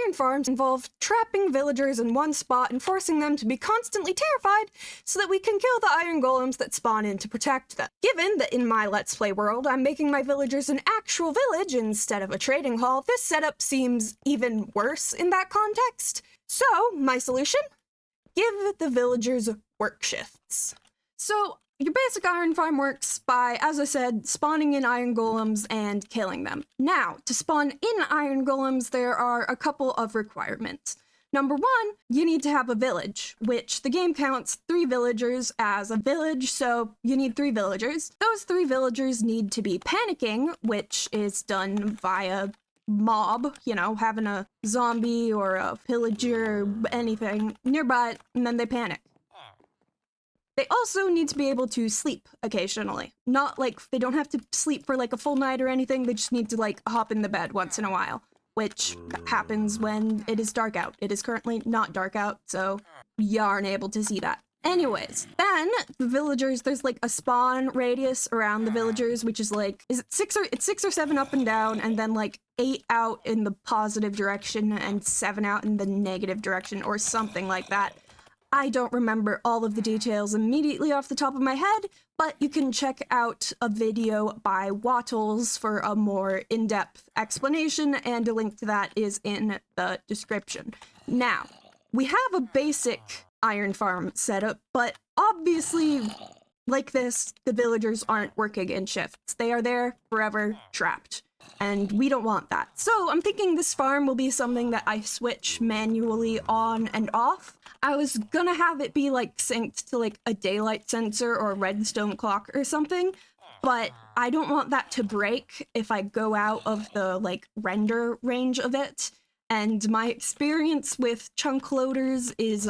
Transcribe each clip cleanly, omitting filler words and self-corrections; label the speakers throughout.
Speaker 1: iron farms involve trapping villagers in one spot and forcing them to be constantly terrified so that we can kill the iron golems that spawn in to protect them. Given that in my Let's Play world I'm making my villagers an actual village instead of a trading hall, this setup seems even worse in that context. So, my solution? Give the villagers work shifts. So, your basic iron farm works by, as I said, spawning in iron golems and killing them. Now, to spawn in iron golems, there are a couple of requirements. Number one, you need to have a village, which the game counts 3 villagers as a village, so you need 3 villagers. Those 3 villagers need to be panicking, which is done via mob, you know, having a zombie or a pillager or anything nearby, and then they panic. They also need to be able to sleep occasionally. Not like, they don't have to sleep for like a full night or anything, they just need to like hop in the bed once in a while, which happens when it is dark out. It is currently not dark out, so you aren't able to see that. Anyways, then the villagers, there's like a spawn radius around the villagers, which is like, it's 6 or 7 up and down, and then like 8 out in the positive direction and 7 out in the negative direction, or something like that. I don't remember all of the details immediately off the top of my head, but you can check out a video by Wattles for a more in-depth explanation, and a link to that is in the description. Now, we have a basic iron farm setup, but obviously, like this, the villagers aren't working in shifts. They are there forever, trapped. And we don't want that. So I'm thinking this farm will be something that I switch manually on and off. I was gonna have it be like synced to like a daylight sensor or a redstone clock or something, but I don't want that to break if I go out of the like render range of it. And my experience with chunk loaders is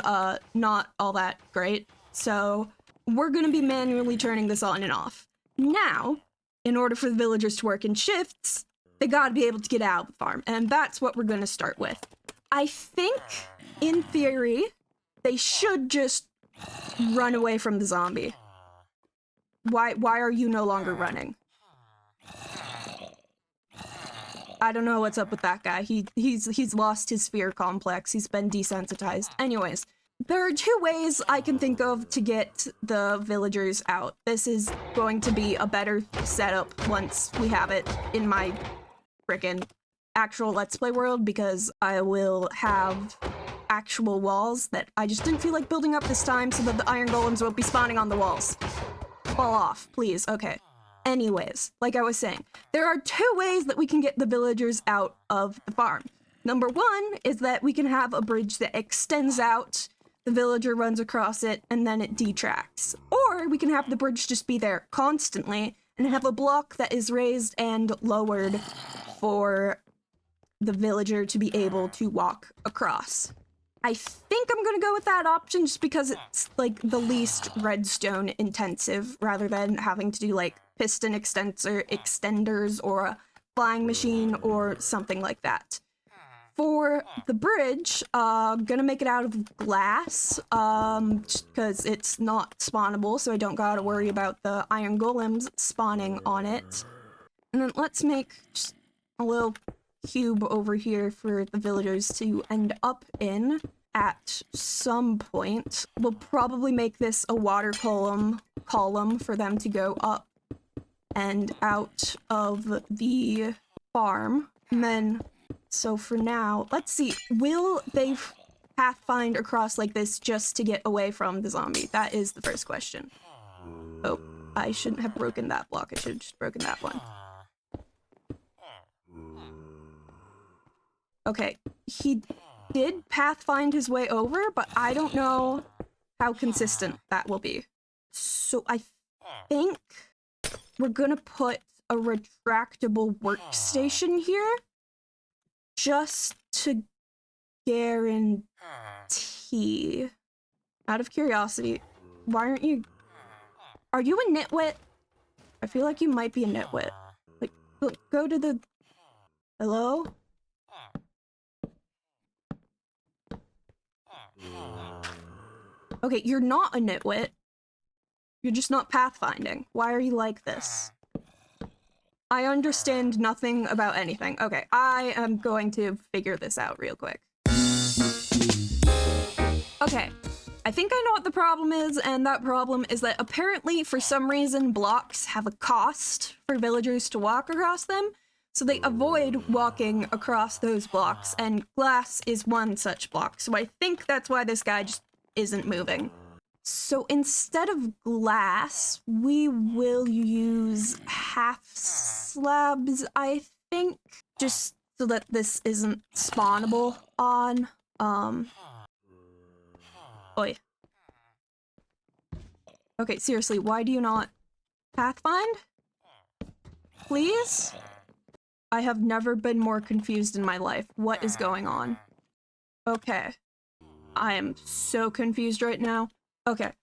Speaker 1: not all that great. So we're gonna be manually turning this on and off. Now, in order for the villagers to work in shifts, they gotta be able to get out of the farm, and that's what we're gonna start with. I think, in theory, they should just run away from the zombie. Why are you no longer running? I don't know what's up with that guy. He's lost his fear complex. He's been desensitized. Anyways, there are 2 ways I can think of to get the villagers out. This is going to be a better setup once we have it in my frickin' actual Let's Play world, because I will have actual walls that I just didn't feel like building up this time, so that the iron golems won't be spawning on the walls. Fall off, please. Okay. Anyways, like I was saying, there are 2 ways that we can get the villagers out of the farm. Number 1 is that we can have a bridge that extends out, the villager runs across it, and then it detracts. Or we can have the bridge just be there constantly, and have a block that is raised and lowered for the villager to be able to walk across. I think I'm gonna go with that option just because it's like the least redstone intensive, rather than having to do like piston extenders or a flying machine or something like that. For the bridge, gonna make it out of glass, just because it's not spawnable, so I don't gotta worry about the iron golems spawning on it. And then let's make just a little cube over here for the villagers to end up in at some point. We'll probably make this a water column for them to go up and out of the farm. And then, so for now, let's see, will they pathfind across like this just to get away from the zombie? That is the first question. Oh, I shouldn't have broken that block. I should have just broken that one. Okay, he did pathfind his way over, but I don't know how consistent that will be. So I think we're gonna put a retractable workstation here just to guarantee. Out of curiosity, why aren't you... Are you a nitwit? I feel like you might be a nitwit. Like, go to the... Hello? Okay, you're not a nitwit. You're just not pathfinding. Why are you like this? I understand nothing about anything. Okay, I am going to figure this out real quick. Okay, I think I know what the problem is, and that problem is that apparently, for some reason, blocks have a cost for villagers to walk across them, so they avoid walking across those blocks, and glass is one such block, so I think that's why this guy just isn't moving. So instead of glass, we will use half slabs, I think, just so that this isn't spawnable on, Oi. Okay, seriously, why do you not pathfind? Please? I have never been more confused in my life. What is going on? Okay. I am so confused right now. Okay.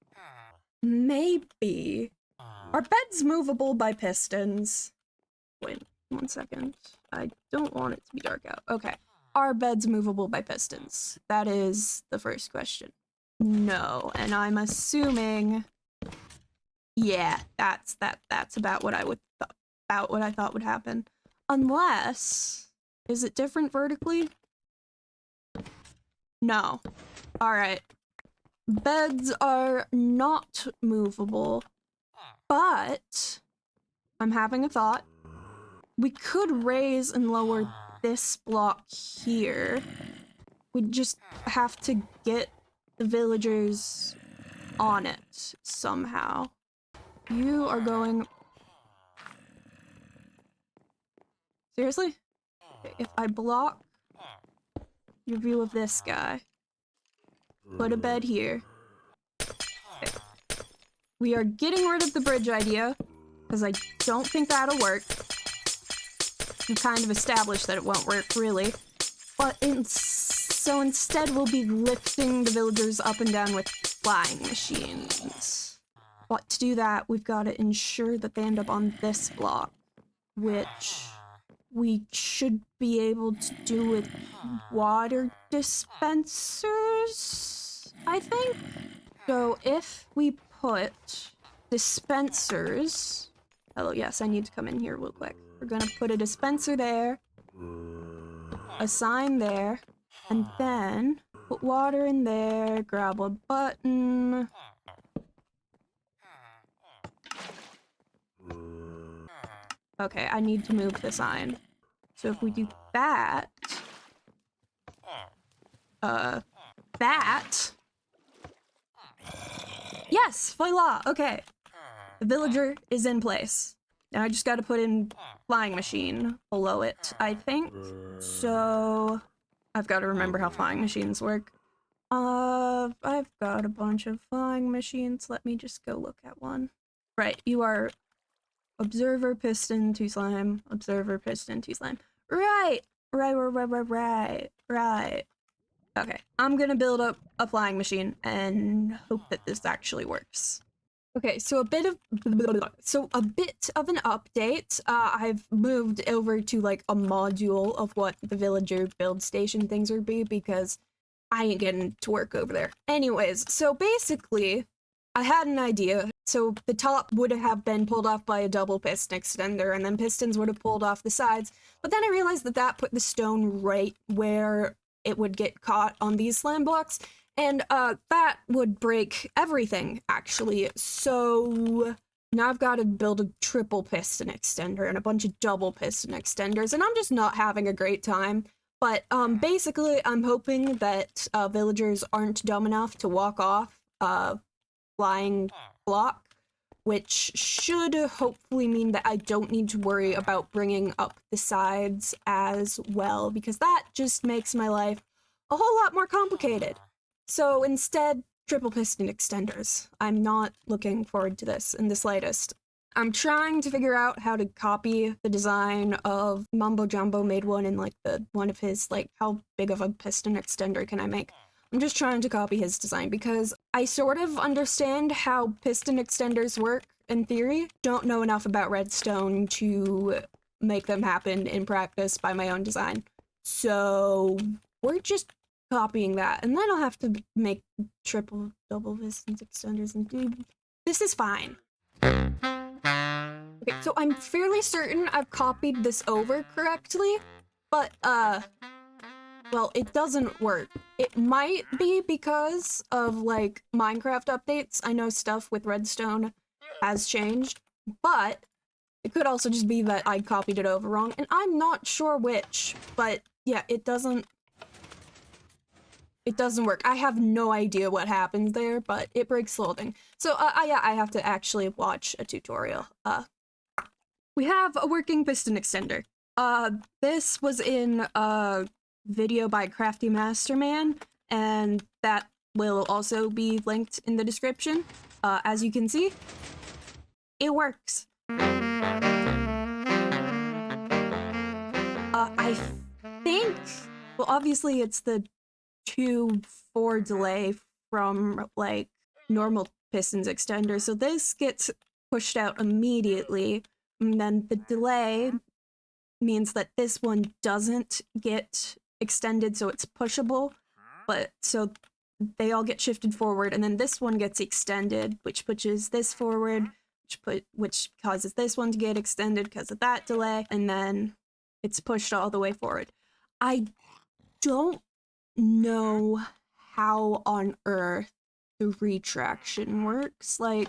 Speaker 1: Maybe. Are beds movable by pistons? Wait, 1 second. I don't want it to be dark out. Okay. Are beds movable by pistons? That is the first question. No, and I'm assuming, yeah, that's about what I thought would happen. Unless, is it different vertically? No. All right. Beds are not movable, but I'm having a thought. We could raise and lower this block here. We just have to get the villagers on it somehow. You are going... Seriously? If I block your view of this guy, put a bed here. Okay. We are getting rid of the bridge idea, because I don't think that'll work. We kind of established that it won't work, really. But so instead we'll be lifting the villagers up and down with flying machines. But to do that, we've got to ensure that they end up on this block, which we should be able to do with water dispensers, I think? So if we put dispensers... Hello, yes, I need to come in here real quick. We're gonna put a dispenser there, a sign there, and then put water in there, grab a button. Okay, I need to move the sign. So if we do that... that... Yes, voila, okay. The villager is in place. Now I just gotta put in flying machine below it, I think. So... I've got to remember how flying machines work. I've got a bunch of flying machines. Let me just go look at one. Right, you are observer, piston, 2 slime. Observer, piston, 2 slime. Right! Right. Okay, I'm gonna build up a flying machine and hope that this actually works. Okay, so a bit of an update. I've moved over to like a module of what the villager build station things would be because I ain't getting to work over there. Anyways, so basically, I had an idea. So the top would have been pulled off by a double piston extender, and then pistons would have pulled off the sides. But then I realized that that put the stone right where it would get caught on these slam blocks. And that would break everything, actually. So now I've got to build a triple piston extender and a bunch of double piston extenders, and I'm just not having a great time. But basically, I'm hoping that villagers aren't dumb enough to walk off flying block, which should hopefully mean that I don't need to worry about bringing up the sides as well, because that just makes my life a whole lot more complicated. So instead, triple piston extenders. I'm not looking forward to this in the slightest. I'm trying to figure out how to copy the design of Mumbo Jumbo made one in like one of his, like, how big of a piston extender can I make? I'm just trying to copy his design because I sort of understand how piston extenders work in theory. Don't know enough about redstone to make them happen in practice by my own design. So we're just copying that, and then I'll have to make triple, double pistons extenders, and dude, this is fine. Okay, so I'm fairly certain I've copied this over correctly, but, well, it doesn't work. It might be because of, like, Minecraft updates. I know stuff with redstone has changed, but it could also just be that I copied it over wrong, and I'm not sure which, but yeah, it doesn't work. I have no idea what happens there, but it breaks loading. So, yeah, I have to actually watch a tutorial. We have a working piston extender. This was in a video by Crafty Masterman, and that will also be linked in the description. As you can see, it works. I think, well, obviously it's the 2-4 delay from, like, normal pistons extender, so this gets pushed out immediately, and then the delay means that this one doesn't get extended, so it's pushable, but so they all get shifted forward, and then this one gets extended, which pushes this forward, which causes this one to get extended because of that delay, and then it's pushed all the way forward. I don't know how on earth the retraction works. Like,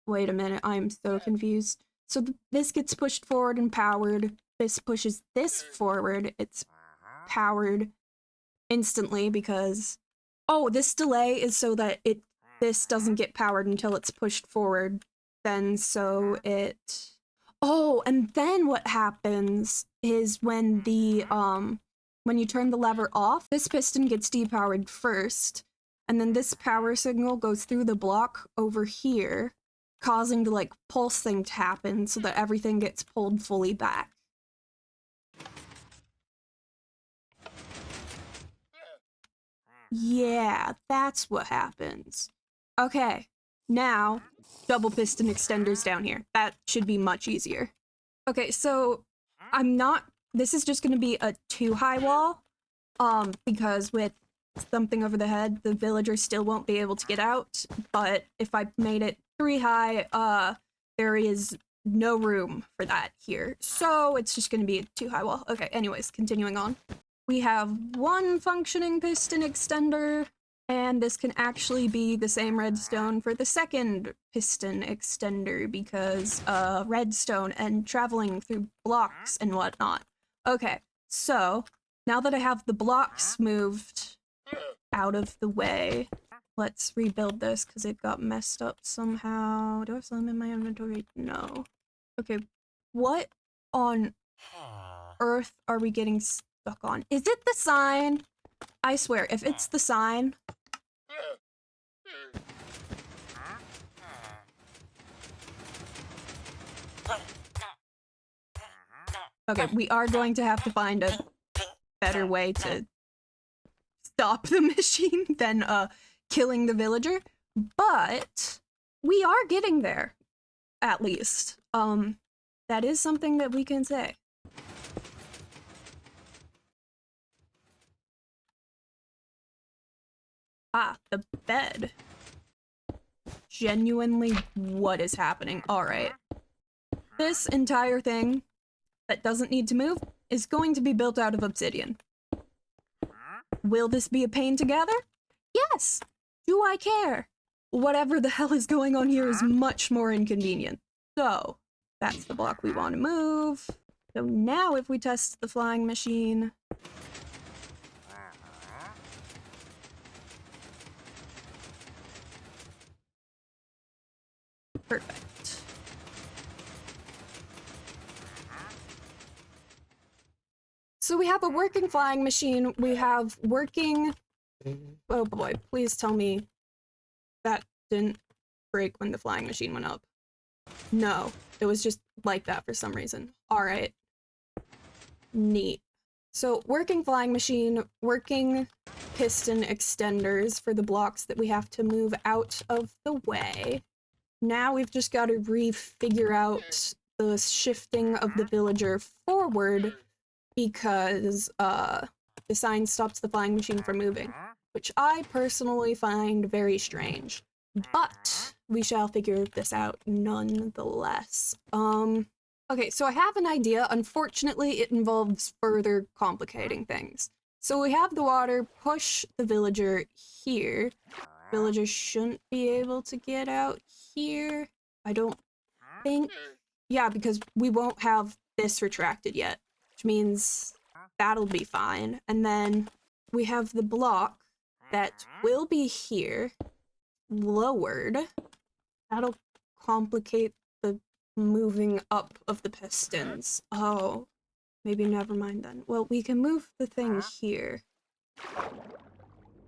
Speaker 1: wait a minute, I'm so confused. So this gets pushed forward and powered. This pushes this forward. It's powered instantly because... Oh, this delay is so that this doesn't get powered until it's pushed forward. Then so it... Oh, and then what happens is when when you turn the lever off, this piston gets depowered first, and then this power signal goes through the block over here, causing the, like, pulse thing to happen so that everything gets pulled fully back. Yeah, that's what happens. Okay, now, double piston extenders down here. That should be much easier. Okay, so this is just gonna be a 2-high wall, because with something over the head, the villagers still won't be able to get out, but if I made it 3-high, there is no room for that here. So it's just gonna be a 2-high wall. Okay, anyways, continuing on. We have one functioning piston extender, and this can actually be the same redstone for the second piston extender because redstone and traveling through blocks and whatnot. Okay, so now that I have the blocks moved out of the way, let's rebuild this because it got messed up somehow. Do I have some in my inventory? No. Okay, what on earth are we getting stuck on? Is it the sign? I swear, if it's the sign... Okay, we are going to have to find a better way to stop the machine than killing the villager, but we are getting there, at least. That is something that we can say. Ah, the bed. Genuinely, what is happening? Alright. This entire thing that doesn't need to move is going to be built out of obsidian. Will this be a pain to gather? Yes! Do I care? Whatever the hell is going on here is much more inconvenient. So, that's the block we want to move. So now if we test the flying machine... Perfect. So we have a working flying machine, we have working... Oh boy, please tell me that didn't break when the flying machine went up. No, it was just like that for some reason. Alright. Neat. So, working flying machine, working piston extenders for the blocks that we have to move out of the way. Now we've just got to refigure out the shifting of the villager forward because the sign stops the flying machine from moving, which I personally find very strange. But we shall figure this out nonetheless. Okay, so I have an idea. Unfortunately, it involves further complicating things. So we have the water, push the villager here. Villagers shouldn't be able to get out here, I don't think. Yeah, because we won't have this retracted yet, which means that'll be fine. And then we have the block that will be here, lowered. That'll complicate the moving up of the pistons. Oh, maybe never mind then. Well, we can move the thing here.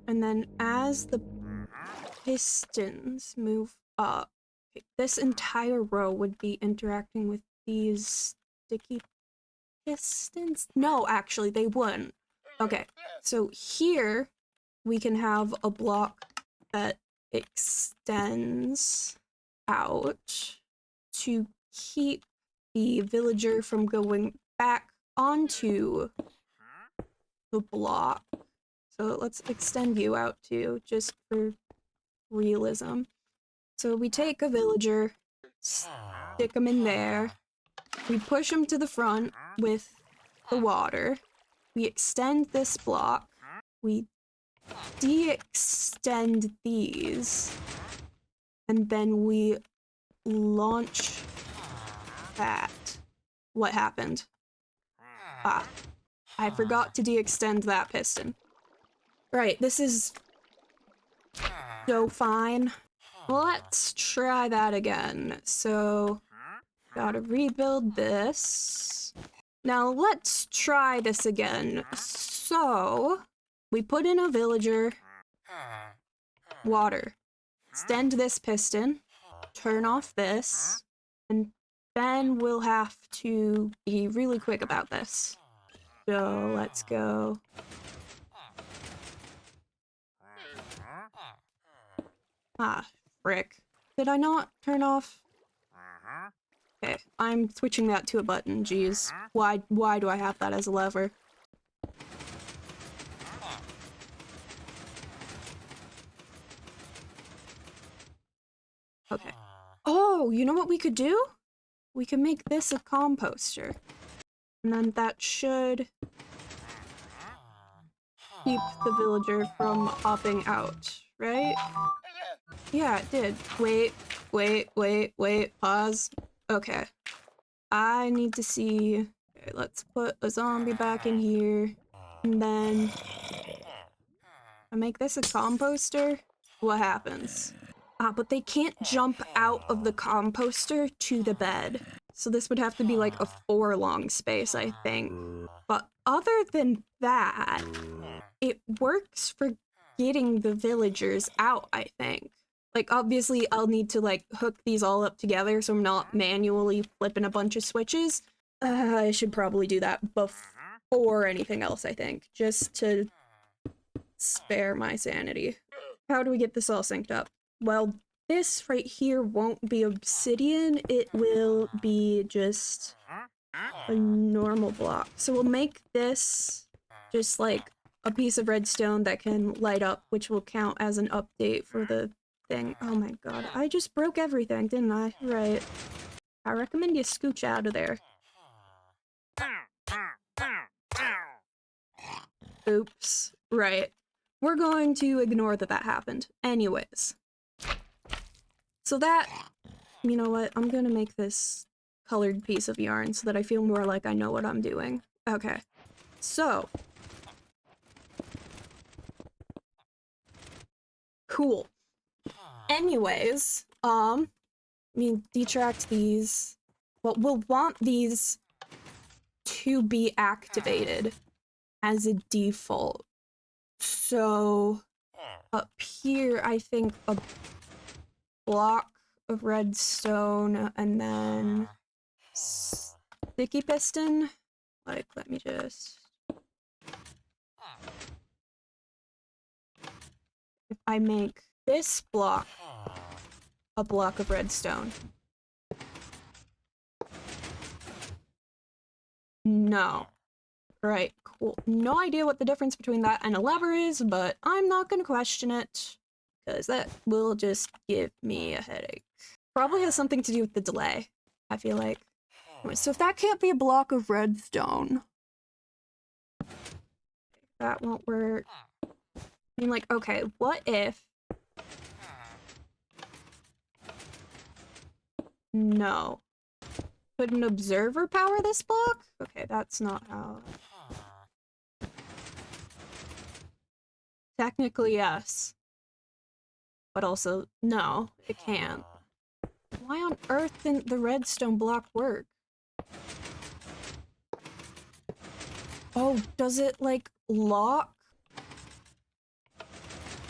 Speaker 1: And then as the pistons move up, this entire row would be interacting with these sticky pistons? No, actually, they wouldn't. Okay, so here we can have a block that extends out to keep the villager from going back onto the block. So let's extend you out too, just for realism. So we take a villager, stick him in there, we push him to the front with the water, we extend this block, we de-extend these, and then we launch that. What happened? Ah, I forgot to de-extend that piston. Right, this is so fine. Let's try that again. So, gotta rebuild this. Now let's try this again. So, we put in a villager, water, extend this piston, turn off this, and then we'll have to be really quick about this. So, let's go. Ah, frick. Did I not turn off? Okay, I'm switching that to a button, jeez. Why do I have that as a lever? Okay. Oh, you know what we could do? We can make this a composter. And then that should keep the villager from hopping out, right? Yeah, it did. Wait, pause. Okay. I need to see... Okay, let's put a zombie back in here. And then... I make this a composter? What happens? Ah, but they can't jump out of the composter to the bed. So this would have to be like a 4-long space, I think. But other than that, it works for getting the villagers out, I think. Like, obviously, I'll need to, like, hook these all up together so I'm not manually flipping a bunch of switches. I should probably do that before anything else, I think. Just to spare my sanity. How do we get this all synced up? Well, this right here won't be obsidian. It will be just a normal block. So we'll make this just, like, a piece of redstone that can light up, which will count as an update for the thing. Oh my god, I just broke everything, didn't I? Right. I recommend you scooch out of there. Oops. Right. We're going to ignore that happened. Anyways. So that... You know what? I'm gonna make this colored piece of yarn so that I feel more like I know what I'm doing. Okay. So... Cool. Anyways, detract these. Well, we'll want these to be activated as a default. So, up here, I think a block of redstone and then sticky piston. Like, let me just... If I make this block a block of redstone. No. Right, cool. No idea what the difference between that and a lever is, but I'm not gonna question it. because that will just give me a headache. Probably has something to do with the delay, I feel like. Anyway, so if that can't be a block of redstone, that won't work. I mean, like, okay, what if... No. Could an observer power this block? Okay, that's not how... Technically, yes. But also, no, it can't. Why on earth didn't the redstone block work? Oh, does it, like, lock?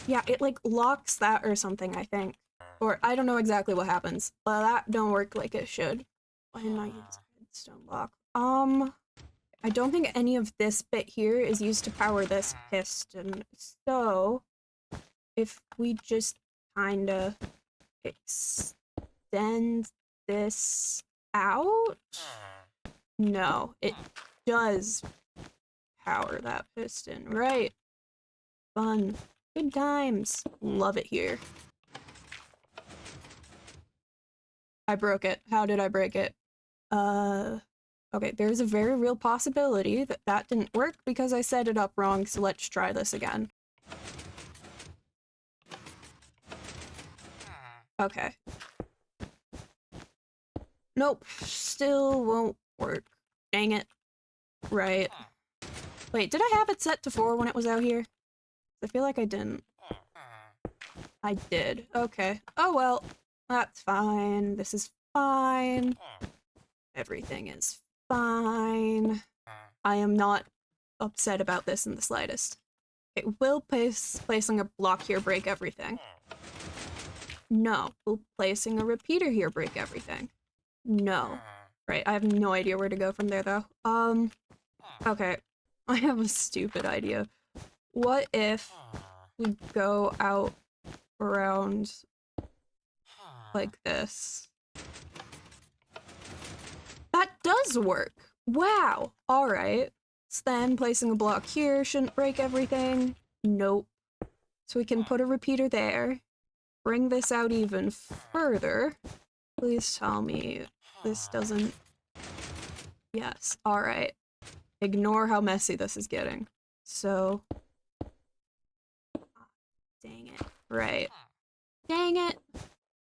Speaker 1: Yeah, it, like, locks that or something, I think. Or, I don't know exactly what happens, but that don't work like it should. Why didn't I use redstone block? I don't think any of this bit here is used to power this piston, so... If we just kinda extend this out? No, it does power that piston, right? Fun. Good times. Love it here. I broke it. How did I break it? Okay, there's a very real possibility that that didn't work because I set it up wrong, so let's try this again. Okay. Nope, still won't work. Dang it. Right. Wait, did I have it set to 4 when it was out here? I feel like I didn't. I did. Okay. Oh well. That's fine. This is fine. Everything is fine. I am not upset about this in the slightest. Okay, will placing a block here break everything? No. Will placing a repeater here break everything? No. Right, I have no idea where to go from there, though. Okay. I have a stupid idea. What if we go out around like this? That does work! Wow! Alright. So then placing a block here shouldn't break everything. Nope. So we can put a repeater there. Bring this out even further. Please tell me this doesn't... Yes, alright. Ignore how messy this is getting. So... Dang it. Right. Dang it!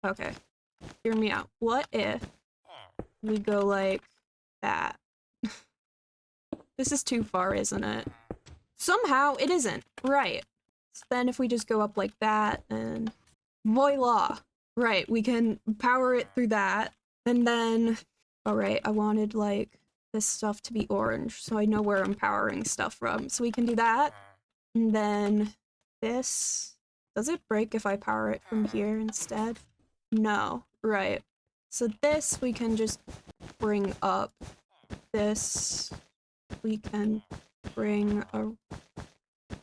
Speaker 1: Okay. Hear me out. What if we go like that? This is too far, isn't it? Somehow it isn't. Right. So then if we just go up like that and... Voila! Right, we can power it through that. And then... Alright, I wanted, like, this stuff to be orange, so I know where I'm powering stuff from. So we can do that. And then... This... Does it break if I power it from here instead? No. Right. So this we can just bring up. This... We can bring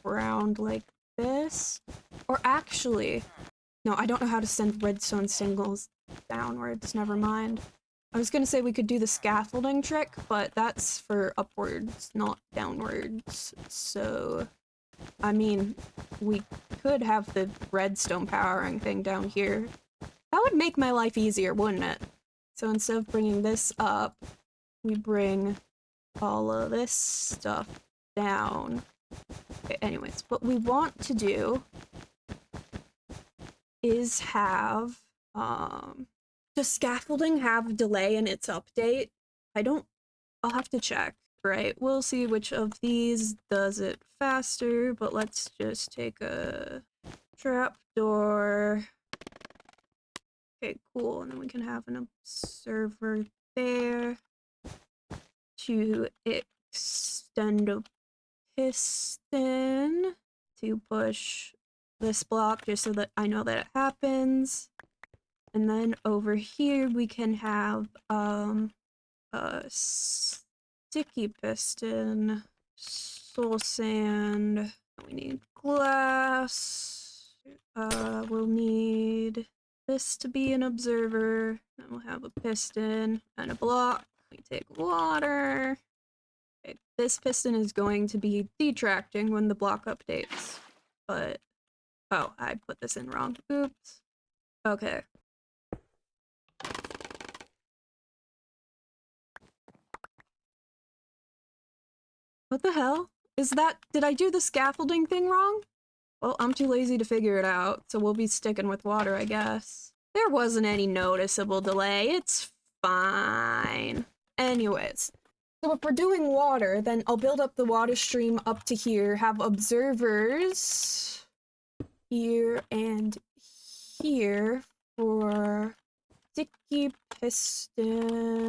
Speaker 1: around like this. Or actually... No, I don't know how to send redstone singles downwards, never mind. I was gonna say we could do the scaffolding trick, but that's for upwards, not downwards. So, I mean, we could have the redstone powering thing down here. That would make my life easier, wouldn't it? So instead of bringing this up, we bring all of this stuff down. Okay, anyways, what we want to do is have, does scaffolding have delay in its update? I'll have to check, right? We'll see which of these does it faster, but let's just take a trapdoor. Okay, cool, and then we can have an observer there to extend a piston to push this block just so that I know that it happens. And then over here we can have a sticky piston, soul sand, we need glass, we'll need this to be an observer, then we'll have a piston and a block. We take water. Okay, this piston is going to be detracting when the block updates, but Oh, I put this in wrong. Oops. Okay. What the hell? Is that- did I do the scaffolding thing wrong? Well, I'm too lazy to figure it out, so we'll be sticking with water, I guess. There wasn't any noticeable delay. It's fine. Anyways, so if we're doing water, then I'll build up the water stream up to here, have observers here and here for sticky pistons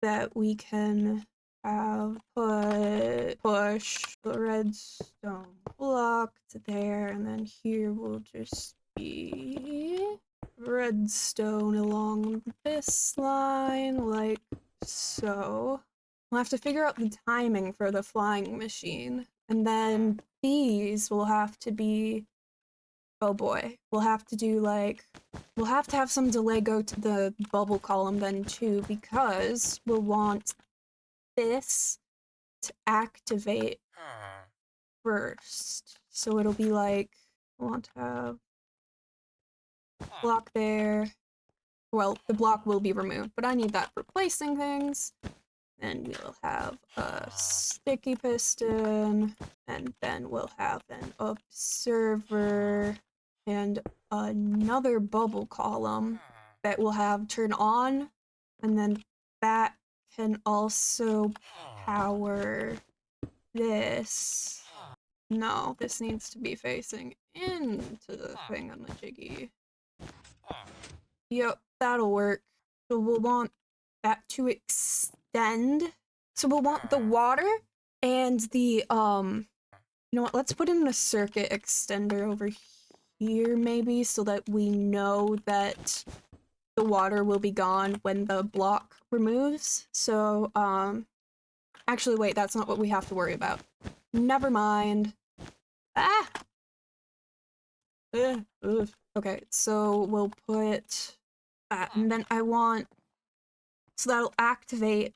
Speaker 1: that we can have push the redstone block to there, and then here will just be redstone along this line, like so. We'll have to figure out the timing for the flying machine, and then these will have to be, oh boy, we'll have to do like, we'll have to have some delay go to the bubble column then too, because we'll want this to activate first. So it'll be like, I want to have block there. Well, the block will be removed, but I need that for placing things. Then we'll have a sticky piston, and then we'll have an observer and another bubble column that will have turn on, and then that can also power this. No, this needs to be facing into the thingamajiggy. Yep, that'll work. So we'll want that to extend. So we'll want the water and the, you know what, let's put in a circuit extender over here maybe, so that we know that the water will be gone when the block removes. So, actually wait, that's not what we have to worry about. Never mind. Ah! Okay, so we'll put that, and then I want, so that'll activate,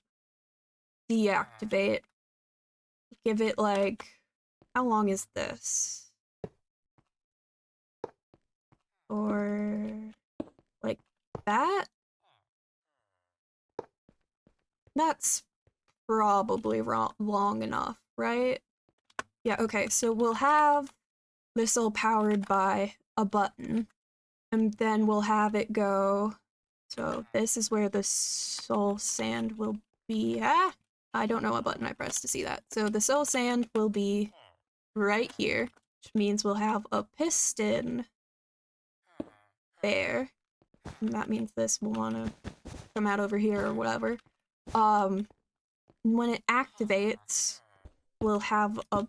Speaker 1: deactivate, give it like, how long is this? Or like that? That's probably long enough, right? Yeah, okay, so we'll have this all powered by a button, and then we'll have it go, so this is where the soul sand will be. Ah! I don't know what button I pressed to see that. So the soul sand will be right here, which means we'll have a piston there. And that means this will want to come out over here or whatever. When it activates, we'll have a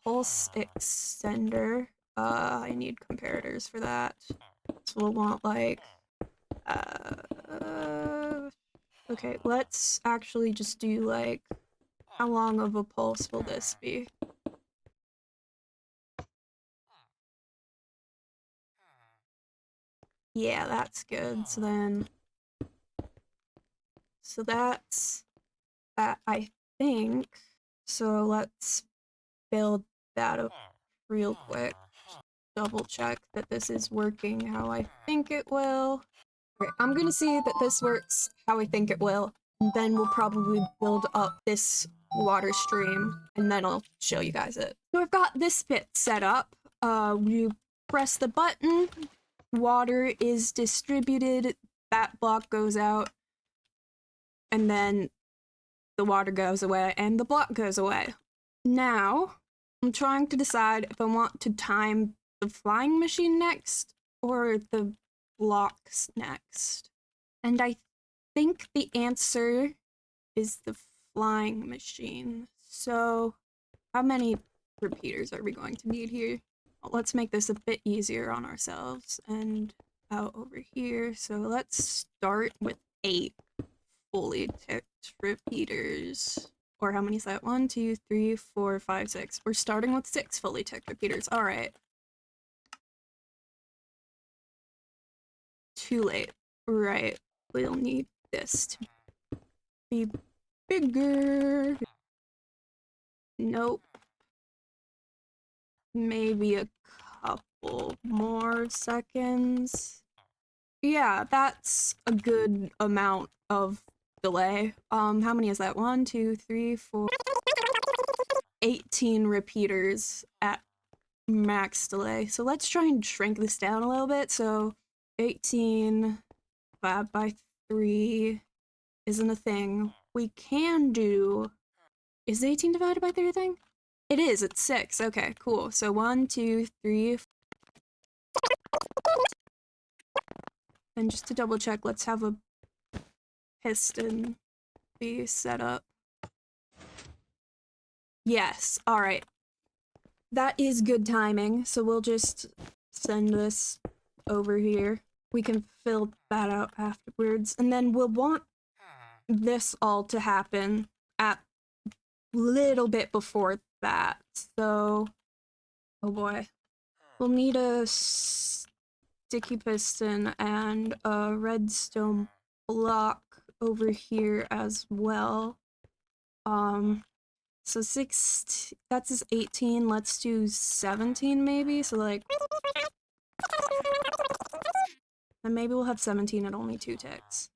Speaker 1: pulse extender. I need comparators for that. So we'll want like, okay, let's actually just do like, how long of a pulse will this be? Yeah, that's good. So then, so that's that, I think. So let's build that up real quick. Double check that this is working how I think it will. Okay, I'm gonna see that this works how I think it will, and then we'll probably build up this water stream, and then I'll show you guys it. So I've got this bit set up. You press the button, water is distributed, that block goes out, and then the water goes away, and the block goes away. Now, I'm trying to decide if I want to time the flying machine next, or the blocks next. And I think the answer is the flying machine. So, how many repeaters are we going to need here? Well, let's make this a bit easier on ourselves and out over here. So let's start with 8 fully ticked repeaters. Or how many is that? 1, 2, 3, 4, 5, 6. We're starting with 6 fully ticked repeaters. Alright. Too late. Right. We'll need this to be bigger. Nope. maybe a couple more seconds. Yeah, that's a good amount of delay. How many is that? 1, 2, 3, 4, 18 repeaters at max delay. So let's try and shrink this down a little bit. So 18 divided by 3 isn't a thing. We can do... Is 18 divided by 3 a thing? It is, it's 6. Okay, cool. So 1, 2, 3... And just to double check, let's have a piston be set up. Yes, alright. That is good timing, so we'll just send this over here. We can fill that out afterwards, and then we'll want this all to happen at little bit before that. So, oh boy. We'll need a sticky piston and a redstone block over here as well. So that's his 18, let's do 17 maybe, so like... And maybe we'll have 17 at only 2 ticks.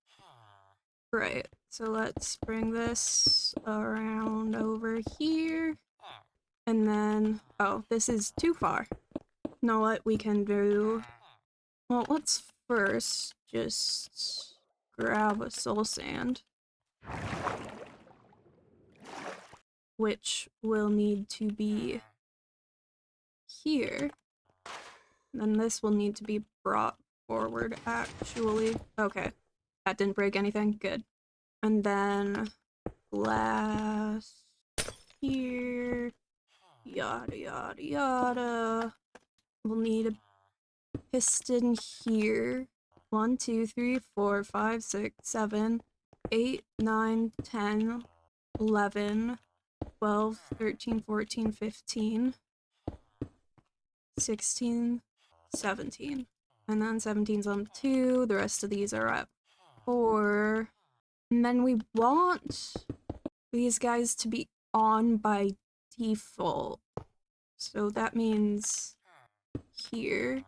Speaker 1: Right, so let's bring this around over here. And then, oh, this is too far. You know what we can do? Well, let's first just grab a soul sand. Which will need to be here. Then this will need to be brought forward, actually. Okay, that didn't break anything. Good. And then glass here. Yada, yada, yada. We'll need a piston here. 1, 2, 3, 4, 5, 6, 7, 8, 9, 10, 11, 12, 13, 14, 15, 16, 17. And then 17's on 2, the rest of these are at 4. And then we want these guys to be on by default. So that means here.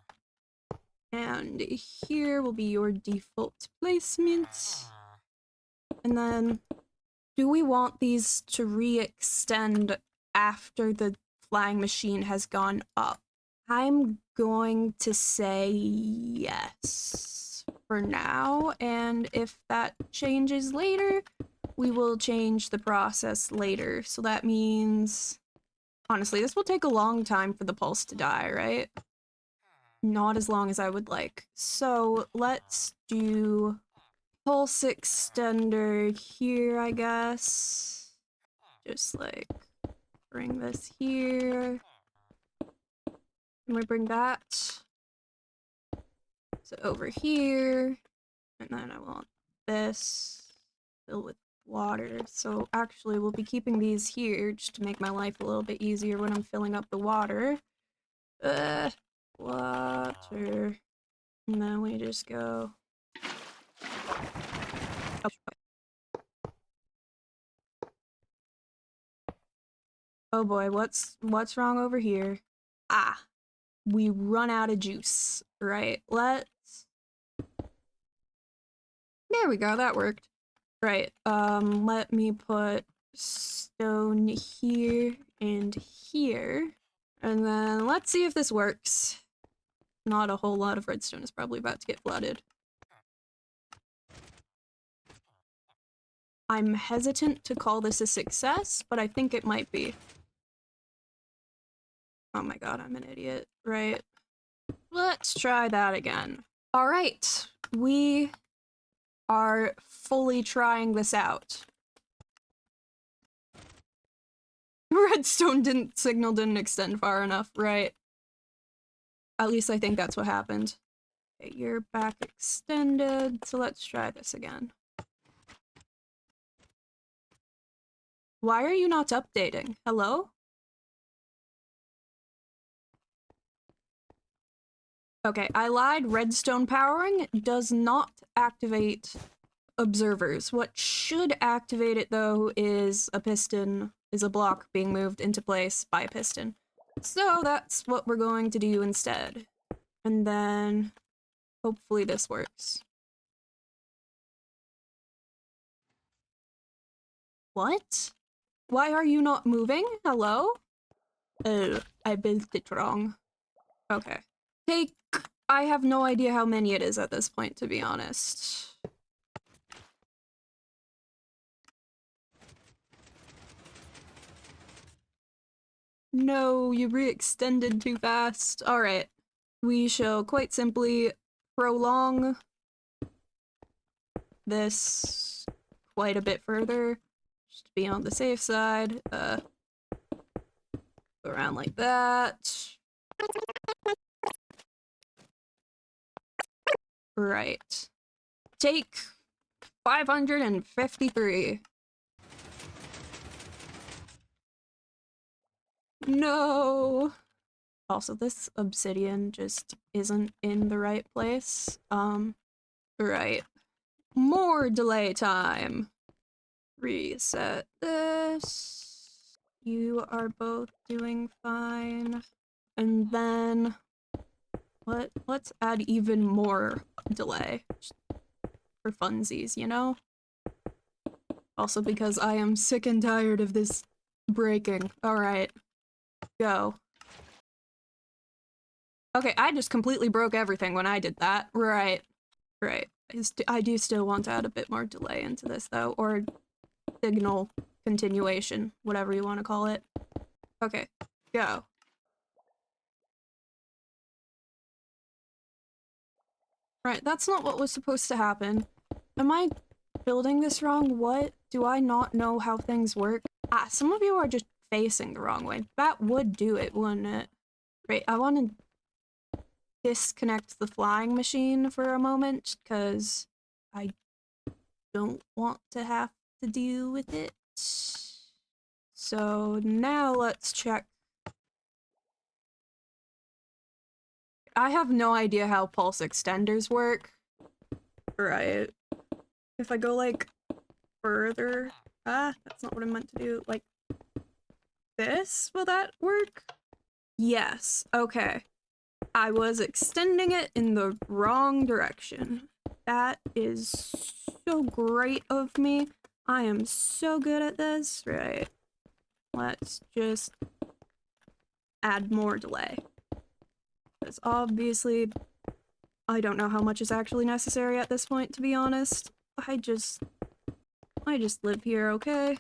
Speaker 1: And here will be your default placement. And then, do we want these to re-extend after the flying machine has gone up? I'm going to say yes for now, and if that changes later, we will change the process later. So that means, honestly, this will take a long time for the pulse to die, right? Not as long as I would like. So let's do pulse extender here, I guess. Just like bring this here. And we bring that to over here. And then I want this filled with water. So actually we'll be keeping these here just to make my life a little bit easier when I'm filling up the water. Water. And then we just go. Oh boy, what's wrong over here? Ah, we run out of juice. Right, let's... There we go, that worked. Right, let me put stone here and here. And then let's see if this works. Not a whole lot of redstone is probably about to get flooded. I'm hesitant to call this a success, but I think it might be. Oh my god, I'm an idiot. Right. Let's try that again. Alright, we are fully trying this out. Redstone signal didn't extend far enough, right? At least I think that's what happened. Okay, you're back extended, so let's try this again. Why are you not updating? Hello? Okay, I lied. Redstone powering does not activate observers. What should activate it, though, is a piston, is a block being moved into place by a piston. So that's what we're going to do instead. And then hopefully this works. What? Why are you not moving? Hello? Oh, I built it wrong. Okay. Take... I have no idea how many it is at this point, to be honest. No, you re-extended too fast. Alright. We shall quite simply prolong this quite a bit further, just to be on the safe side. Go around like that. Right. Take 553. No. Also, this obsidian just isn't in the right place. Right. More delay time. Reset this. You are both doing fine. And then let's add even more delay. Just for funsies, you know? Also because I am sick and tired of this breaking. Alright. Go. Okay, I just completely broke everything when I did that. Right. Right. I do still want to add a bit more delay into this, though, or signal continuation, whatever you want to call it. Okay, go. Right, that's not what was supposed to happen. Am I building this wrong? What? Do I not know how things work? Ah, some of you are just facing the wrong way. That would do it, wouldn't it? Right, I want to disconnect the flying machine for a moment, because I don't want to have to deal with it. So now let's check. I have no idea how pulse extenders work. Right. If I go like further, that's not what I meant to do. Like this, will that work? Yes, okay. I was extending it in the wrong direction. That is so great of me. I am so good at this. Right. Let's just add more delay. Because obviously, I don't know how much is actually necessary at this point, to be honest. I just live here, okay?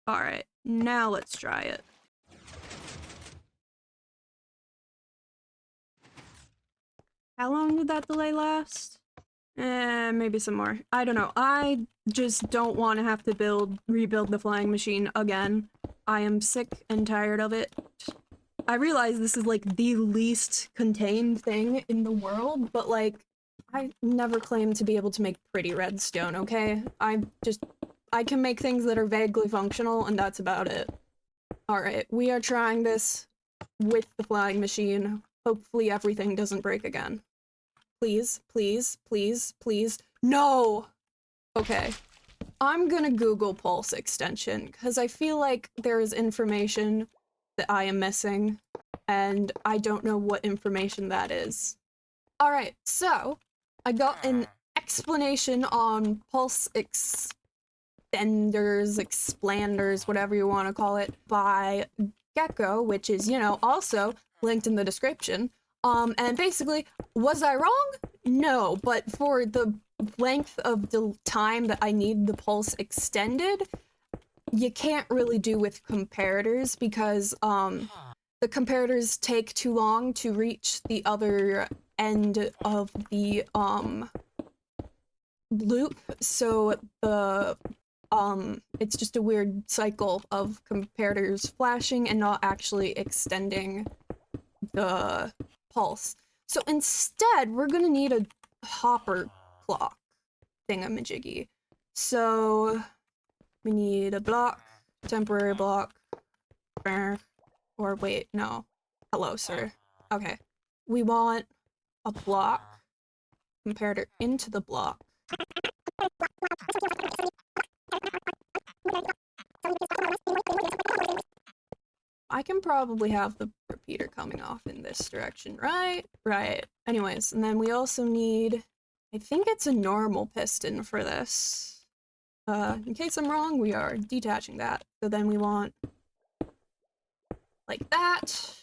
Speaker 1: Alright, now let's try it. How long did that delay last? Maybe some more. I don't know. I just don't want to have to rebuild the flying machine again. I am sick and tired of it. I realize this is like the least contained thing in the world, but like, I never claimed to be able to make pretty redstone, okay? I can make things that are vaguely functional, and that's about it. Alright, we are trying this with the flying machine. Hopefully everything doesn't break again. Please, please, please, please. No! Okay. I'm gonna Google pulse extension, because I feel like there is information that I am missing, and I don't know what information that is. Alright, so I got an explanation on pulse extenders, explanders, whatever you want to call it, by Gecko, which is, you know, also linked in the description. And basically, was I wrong? No, but for the length of the time that I need the pulse extended, you can't really do with comparators because, the comparators take too long to reach the other end of the, loop, so the, it's just a weird cycle of comparators flashing and not actually extending the pulse. So instead, we're gonna need a hopper clock thingamajiggy. So we need a block, temporary block, or wait, no. Hello, sir. Okay. We want a block, comparator into the block. I can probably have the repeater coming off in this direction, right? Right. Anyways, and then we also need, I think it's a normal piston for this. In case I'm wrong, we are detaching that. So then we want like that.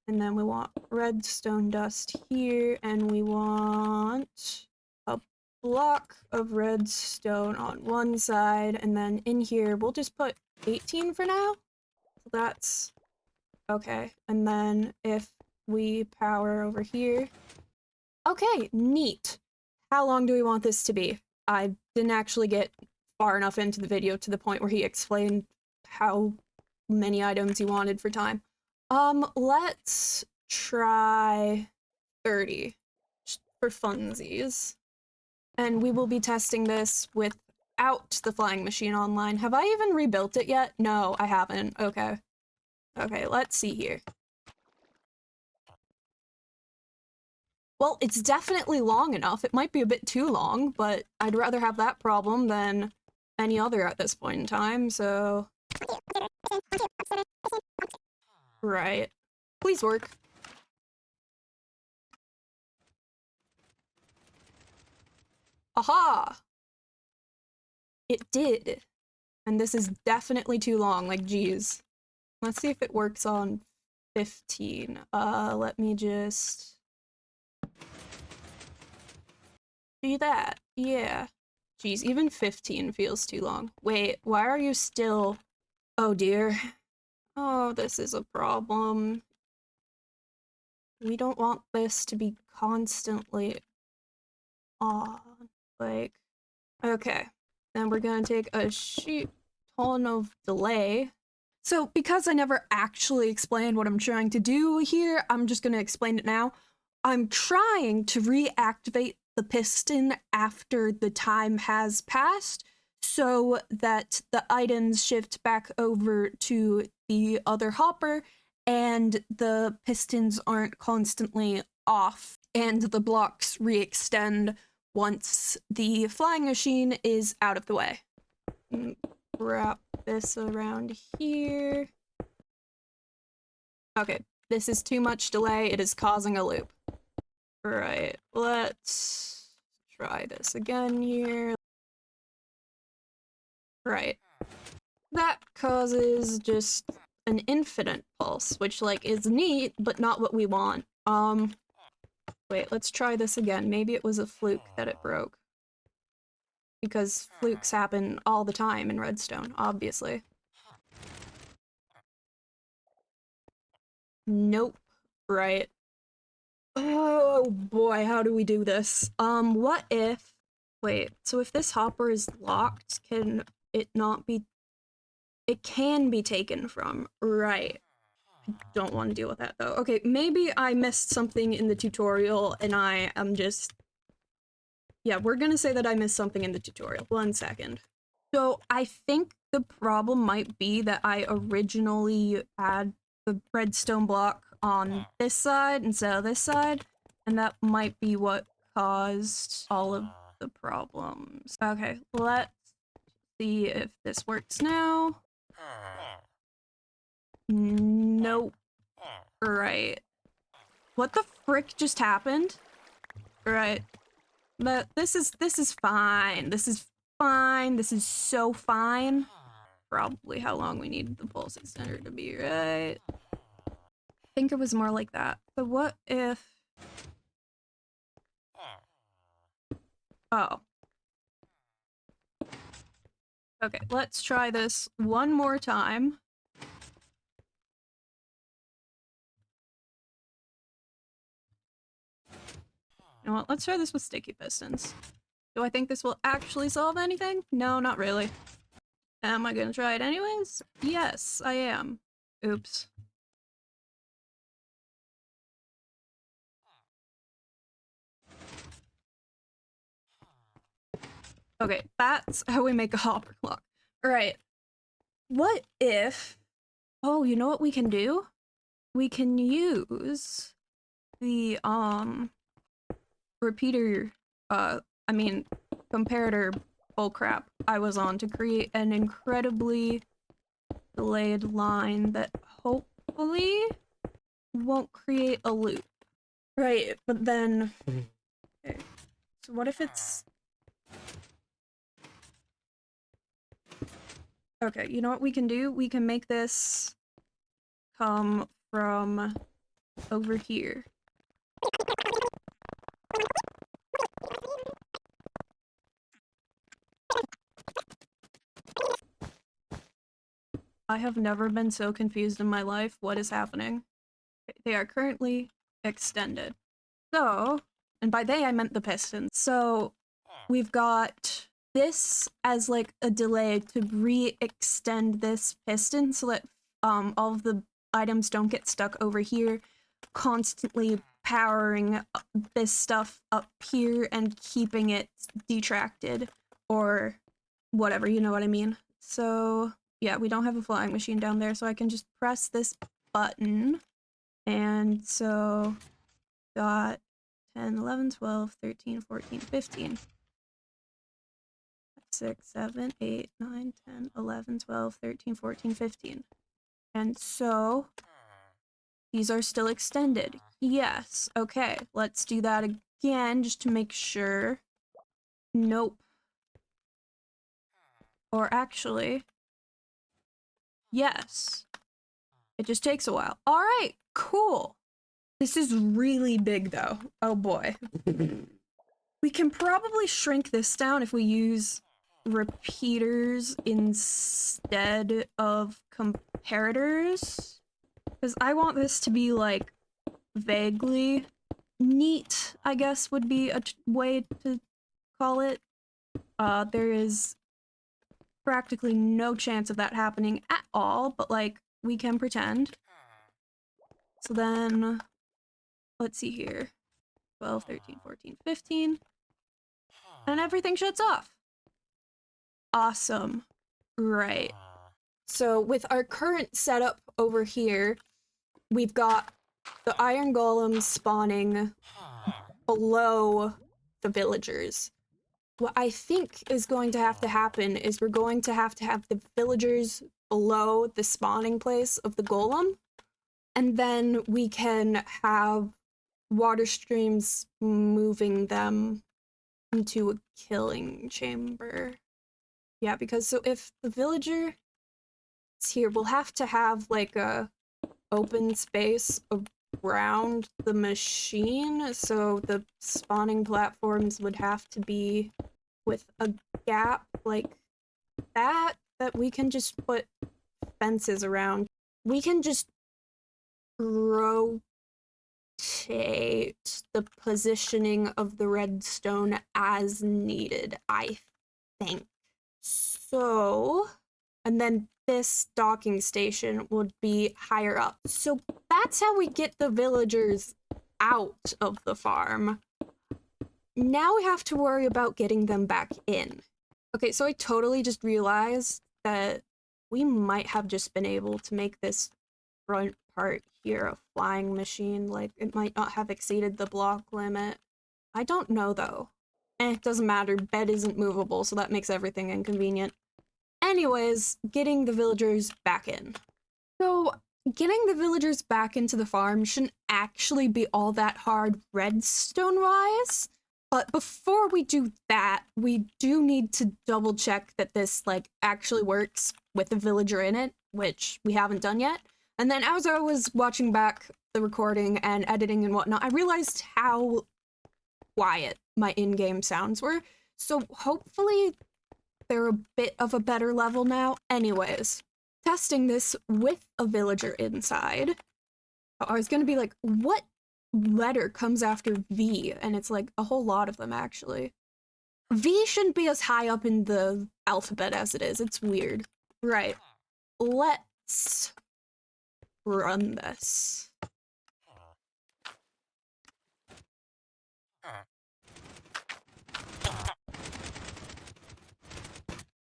Speaker 1: And then we want redstone dust here, and we want a block of redstone on one side, and then in here, we'll just put 18 for now. So that's okay. And then if we power over here, okay, neat. How long do we want this to be? I didn't actually get far enough into the video to the point where he explained how many items he wanted for time. Let's try 30 for funsies. And we will be testing this without the flying machine online. Have I even rebuilt it yet? No, I haven't. Okay. Okay, let's see here. Well, it's definitely long enough. It might be a bit too long, but I'd rather have that problem than any other at this point in time, so... Right. Please work. Aha! It did. And this is definitely too long, like, geez. Let's see if it works on 15. Let me just... do that. Yeah. Geez, even 15 feels too long. Wait, why are you still... Oh dear. Oh, this is a problem. We don't want this to be constantly on. Like, okay. Then we're gonna take a shit ton of delay. So, because I never actually explained what I'm trying to do here, I'm just gonna explain it now. I'm trying to reactivate the piston after the time has passed so that the items shift back over to the other hopper and the pistons aren't constantly off and the blocks re-extend once the flying machine is out of the way. Wrap this around here. Okay, this is too much delay. It is causing a loop. Right, let's try this again here. Right. That causes just an infinite pulse, which, like, is neat, but not what we want. Wait, let's try this again. Maybe it was a fluke that it broke. Because flukes happen all the time in Redstone, obviously. Nope. Right. Oh boy, how do we do this? What if... Wait, so if this hopper is locked, can it not be... It can be taken from, right. I don't want to deal with that, though. Okay, maybe I missed something in the tutorial, and I am just... Yeah, we're gonna say that I missed something in the tutorial. 1 second. So, I think the problem might be that I originally had the redstone block on this side instead of this side, and that might be what caused all of the problems. Okay, let's see if this works now. Nope. Right. What the frick just happened? Right. But this is fine. This is fine. This is so fine. Probably how long we need the pulse extender to be, right? I think it was more like that. So what if... Oh. Okay, let's try this one more time. You know what? Let's try this with sticky pistons. Do I think this will actually solve anything? No, not really. Am I gonna try it anyways? Yes, I am. Oops. Okay, that's how we make a hopper lock. Alright. What if... Oh, you know what we can do? We can use the, repeater, comparator bullcrap I was on to create an incredibly delayed line that hopefully won't create a loop. Right, but then... Okay, so what if it's... Okay, you know what we can do? We can make this come from over here. I have never been so confused in my life. What is happening? They are currently extended. So, and by they I meant the pistons. So we've got this as like a delay to re-extend this piston so that all of the items don't get stuck over here, constantly powering this stuff up here and keeping it detracted or whatever, you know what I mean? So yeah, we don't have a flying machine down there, so I can just press this button. And so got 10, 11, 12, 13, 14, 15. 6, 7, 8, 9, 10, 11, 12, 13, 14, 15. And so these are still extended. Yes. Okay, let's do that again just to make sure. Nope. Or actually, yes. It just takes a while. All right, cool. This is really big though. Oh boy. We can probably shrink this down if we use repeaters instead of comparators. Because I want this to be like vaguely neat, I guess would be a way to call it. There is practically no chance of that happening at all, but like we can pretend. So then, let's see here. 12, 13, 14, 15. And everything shuts off. Awesome. Right. So with our current setup over here, we've got the iron golems spawning below the villagers. What I think is going to have to happen is we're going to have the villagers below the spawning place of the golem, and then we can have water streams moving them into a killing chamber. Yeah, because so if the villager is here, we'll have to have like a open space around the machine, so the spawning platforms would have to be with a gap like that we can just put fences around. We can just rotate the positioning of the redstone as needed, I think. So, and then this docking station would be higher up. So that's how we get the villagers out of the farm. Now we have to worry about getting them back in. Okay, so I totally just realized that we might have just been able to make this front part here a flying machine. Like, it might not have exceeded the block limit. I don't know, though. It doesn't matter. Bed isn't movable, so that makes everything inconvenient. Anyways, getting the villagers back in. So, getting the villagers back into the farm shouldn't actually be all that hard redstone-wise. But before we do that, we do need to double check that this, like, actually works with the villager in it, which we haven't done yet. And then as I was watching back the recording and editing and whatnot, I realized how quiet my in-game sounds were. So hopefully they're a bit of a better level now. Anyways, testing this with a villager inside, I was gonna be like, what letter comes after V? And it's like a whole lot of them, actually. V shouldn't be as high up in the alphabet as it is. It's weird. Right. Let's run this.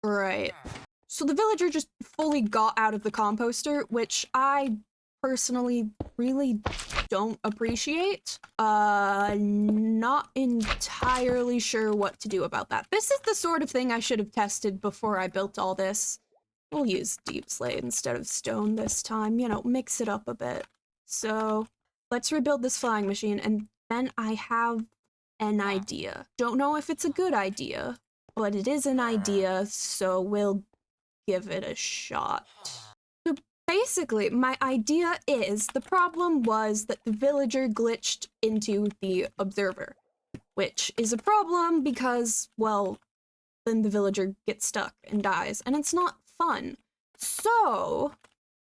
Speaker 1: Right. So the villager just fully got out of the composter, which I personally really don't appreciate. Not entirely sure what to do about that. This is the sort of thing I should have tested before I built all this. We'll use deep slate instead of stone this time, you know, mix it up a bit. So let's rebuild this flying machine, and then I have an idea. Don't know if it's a good idea, but it is an idea, so we'll give it a shot. So basically, my idea is the problem was that the villager glitched into the observer, which is a problem because, well, then the villager gets stuck and dies, and it's not fun. So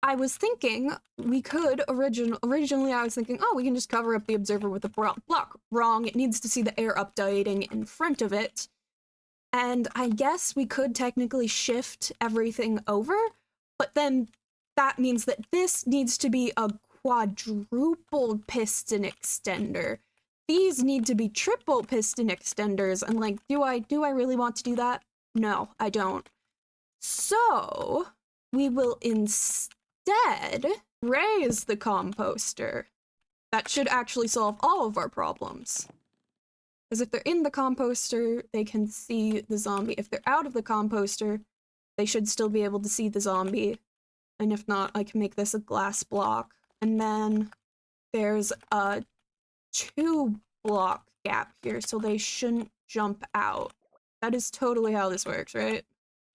Speaker 1: I was thinking we could originally I was thinking, oh, we can just cover up the observer with a block. Wrong, it needs to see the air updating in front of it. And I guess we could technically shift everything over, but then that means that this needs to be a quadruple piston extender. These need to be triple piston extenders, and like, do I really want to do that? No, I don't. So we will instead raise the composter. That should actually solve all of our problems. Because if they're in the composter, they can see the zombie. If they're out of the composter, they should still be able to see the zombie. And if not, I can make this a glass block. And then there's a 2-block gap here, so they shouldn't jump out. That is totally how this works, right?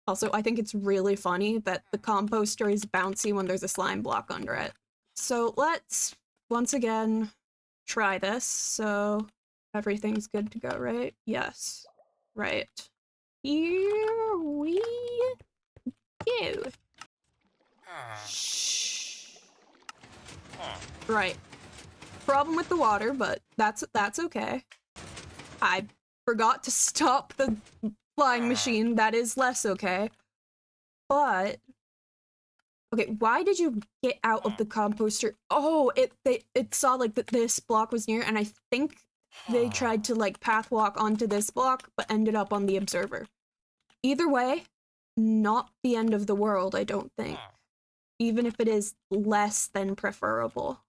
Speaker 1: Also, I think it's really funny that the composter is bouncy when there's a slime block under it. So let's, once again, try this. So everything's good to go, right? Yes. Right. Here we go. Shh. Right. Problem with the water, but that's okay. I forgot to stop the flying machine. That is less okay. But okay, why did you get out of the composter? Oh, it saw like that this block was near, and I think they tried to like path walk onto this block, but ended up on the observer. Either way, not the end of the world, I don't think. Even if it is less than preferable.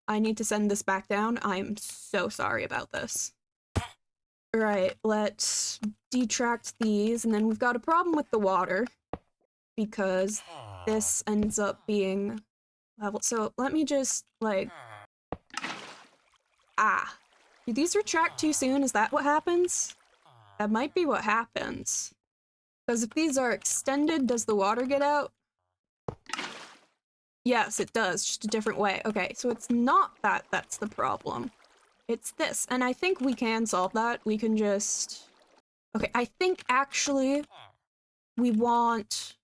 Speaker 1: I need to send this back down. I'm so sorry about this. Right, let's detract these, and then we've got a problem with the water because this ends up being level. So let me just like, did these retract too soon? Is that what happens? That might be what happens. Because if these are extended, does the water get out? Yes, it does, just a different way. Okay, so it's not that that's the problem. It's this, and I think we can solve that. We can just... Okay, I think actually we want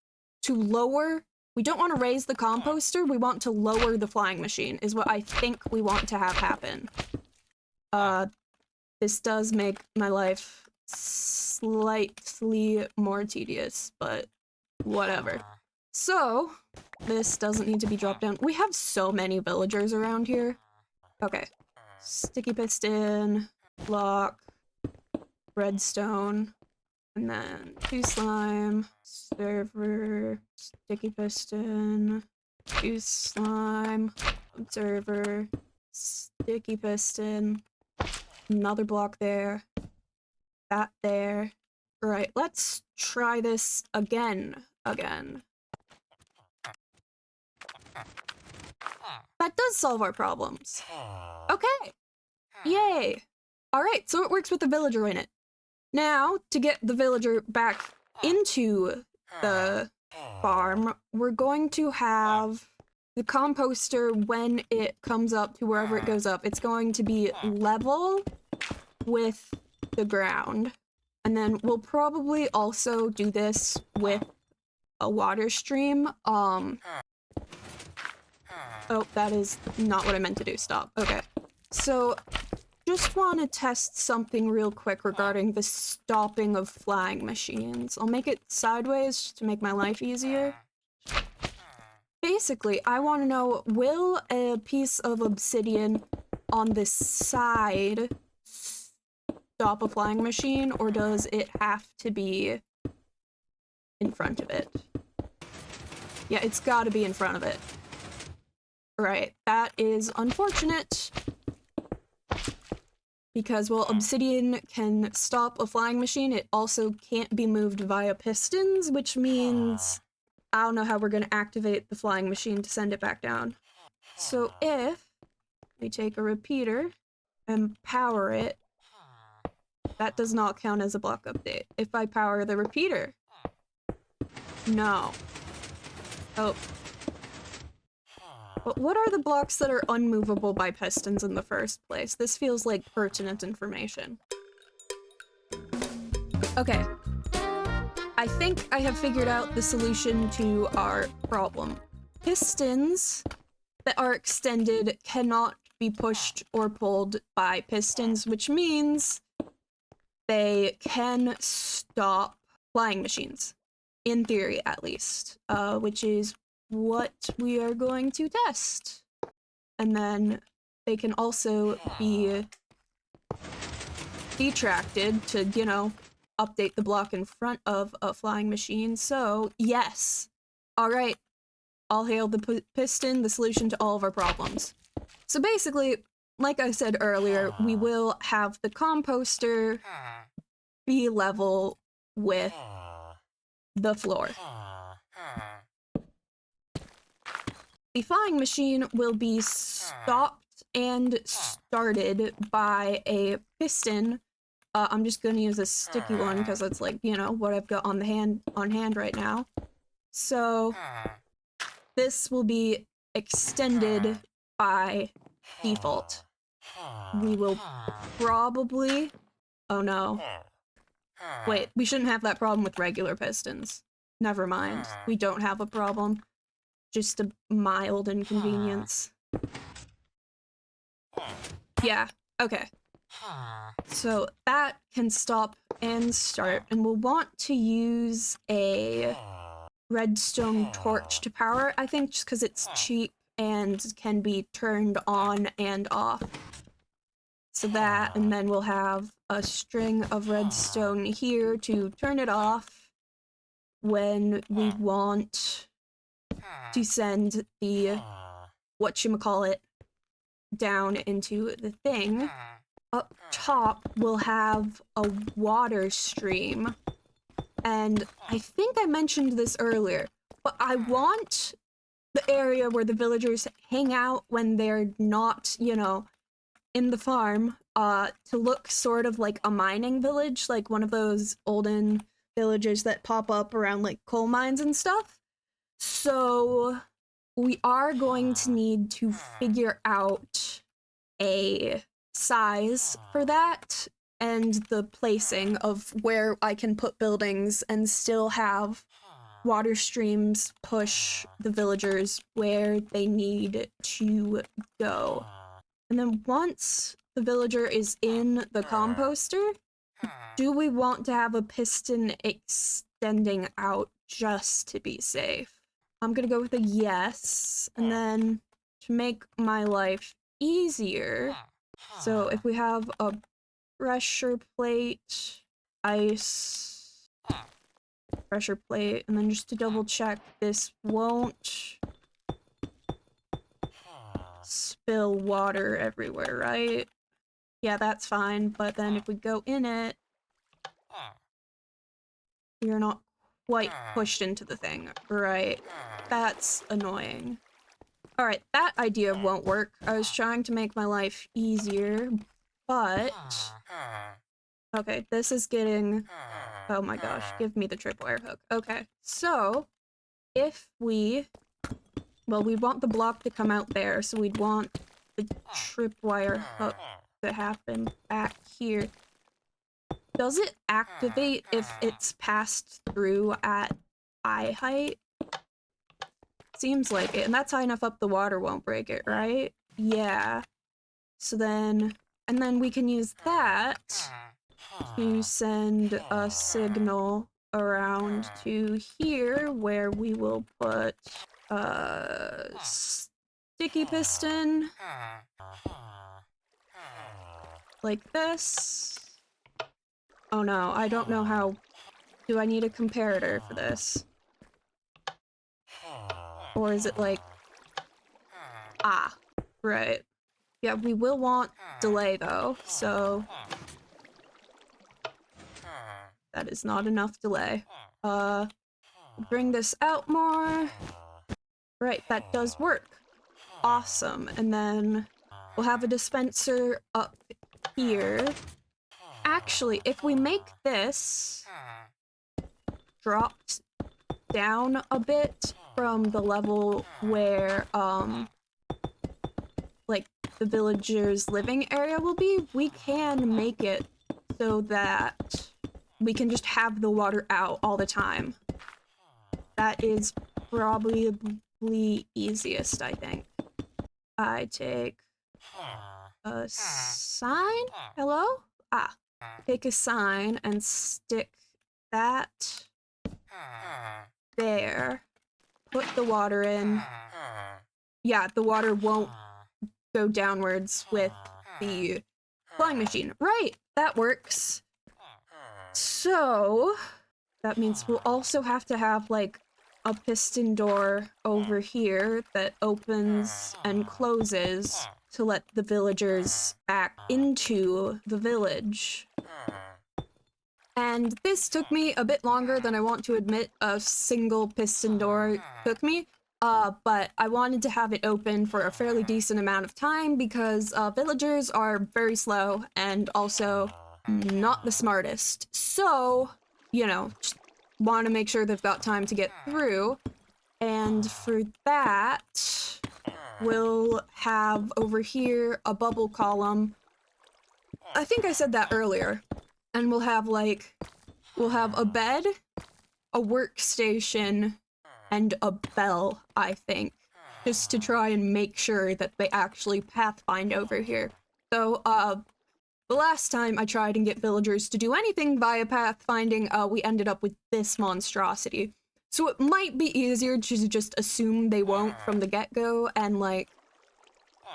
Speaker 1: to lower... We don't want to raise the composter, we want to lower the flying machine, is what I think we want to have happen. This does make my life slightly more tedious, but whatever. So, this doesn't need to be dropped down. We have so many villagers around here. Okay. Sticky piston, block, redstone, and then 2 slime, server, sticky piston, 2 slime, observer, sticky piston, another block there, that there. Right, let's try this again. That does solve our problems. Okay. Yay. Alright, so it works with the villager in it. Now, to get the villager back into the farm, we're going to have the composter, when it comes up to wherever it goes up, it's going to be level with the ground. And then we'll probably also do this with a water stream. Oh, that is not what I meant to do. Stop. Okay. So, just want to test something real quick regarding the stopping of flying machines. I'll make it sideways just to make my life easier. Basically, I want to know, will a piece of obsidian on this side stop a flying machine, or does it have to be in front of it? Yeah, it's gotta be in front of it. Right, that is unfortunate. Because while obsidian can stop a flying machine, it also can't be moved via pistons, which means I don't know how we're gonna activate the flying machine to send it back down. So if we take a repeater and power it, that does not count as a block update. If I power the repeater, no. Oh. But what are the blocks that are unmovable by pistons in the first place? This feels like pertinent information. Okay. I think I have figured out the solution to our problem. Pistons that are extended cannot be pushed or pulled by pistons, which means they can stop flying machines. In theory, at least. Which is what we are going to test. And then they can also be detracted to, you know, update the block in front of a flying machine. So, yes. Alright. All hail the piston, the solution to all of our problems. So basically, like I said earlier, we will have the composter be level with the floor. The flying machine will be stopped and started by a piston. I'm just gonna use a sticky one because it's like, you know, what I've got on hand right now. So this will be extended by default. We will probably... Oh no. Wait, we shouldn't have that problem with regular pistons. Never mind. We don't have a problem. Just a mild inconvenience. Yeah, okay. So that can stop and start, and we'll want to use a redstone torch to power it, I think, just because it's cheap and can be turned on and off. So that, and then we'll have a string of redstone here to turn it off when we want to send the whatchamacallit down into the thing. Up top, we'll have a water stream. And I think I mentioned this earlier, but I want the area where the villagers hang out when they're not, you know, in the farm, to look sort of like a mining village, like one of those olden villages that pop up around like coal mines and stuff. So we are going to need to figure out a size for that and the placing of where I can put buildings and still have water streams push the villagers where they need to go. And then once the villager is in the composter, do we want to have a piston extending out just to be safe? I'm gonna go with a yes, and then to make my life easier, so if we have a pressure plate, ice, pressure plate, and then just to double check, this won't spill water everywhere, right? Yeah, that's fine, but then if we go in it, you're not quite pushed into the thing, right? That's annoying. Alright, that idea won't work. I was trying to make my life easier, but... Okay, this is getting... Oh my gosh, give me the tripwire hook. Okay, so, if we... Well, we want the block to come out there, so we'd want the tripwire hook to happen back here. Does it activate if it's passed through at eye height? Seems like it, and that's high enough up the water won't break it, right? Yeah. So then, and then we can use that to send a signal around to here where we will put sticky piston like this. Oh no, I don't know how. Do I need a comparator for this? Or is it like... Ah, right. Yeah, we will want delay though, so... That is not enough delay. bring this out more. Right, that does work. Awesome. And then we'll have a dispenser up here. Actually, if we make this drop down a bit from the level where, like, the villagers' living area will be, we can make it so that we can just have the water out all the time. That is probably easiest, I think. I take a sign? Hello? Ah. Take a sign and stick that there. Put the water in. Yeah, the water won't go downwards with the flying machine. Right, that works. So, that means we'll also have to have, like, a piston door over here that opens and closes to let the villagers back into the village. And this took me a bit longer than I want to admit a single piston door took me, but I wanted to have it open for a fairly decent amount of time because villagers are very slow and also not the smartest. So, you know, just want to make sure they've got time to get through. And for that, we'll have over here a bubble column. I think I said that earlier. And we'll have a bed, a workstation, and a bell, I think, just to try and make sure that they actually pathfind over here. So, the last time I tried and get villagers to do anything via pathfinding, we ended up with this monstrosity. So it might be easier to just assume they won't from the get-go and, like,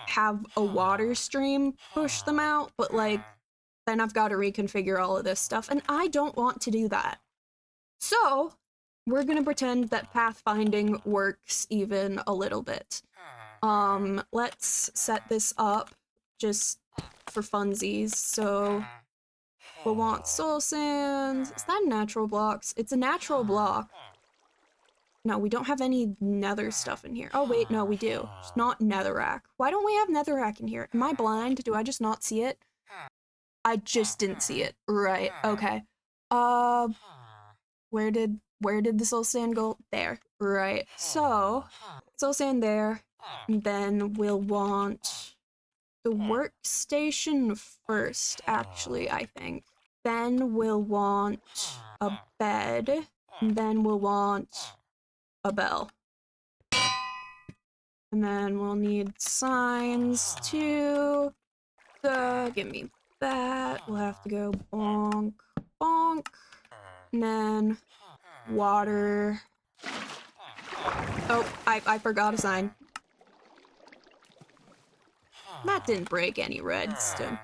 Speaker 1: have a water stream push them out, but, like, then I've got to reconfigure all of this stuff, and I don't want to do that. So, we're gonna pretend that pathfinding works even a little bit. Let's set this up just for funsies. So, we'll want soul sand. Is that natural blocks? It's a natural block. No, we don't have any nether stuff in here. Oh, wait, no, we do. It's not netherrack. Why don't we have netherrack in here? Am I blind? Do I just not see it? I just didn't see it. Right, okay. Where did the soul sand go? There. Right. So, soul sand there. And then we'll want the workstation first, actually, I think. Then we'll want a bed. And then we'll want a bell. And then we'll need signs too. So, give me that. We'll have to go bonk, bonk. And then water. Oh, I forgot a sign. That didn't break any redstone.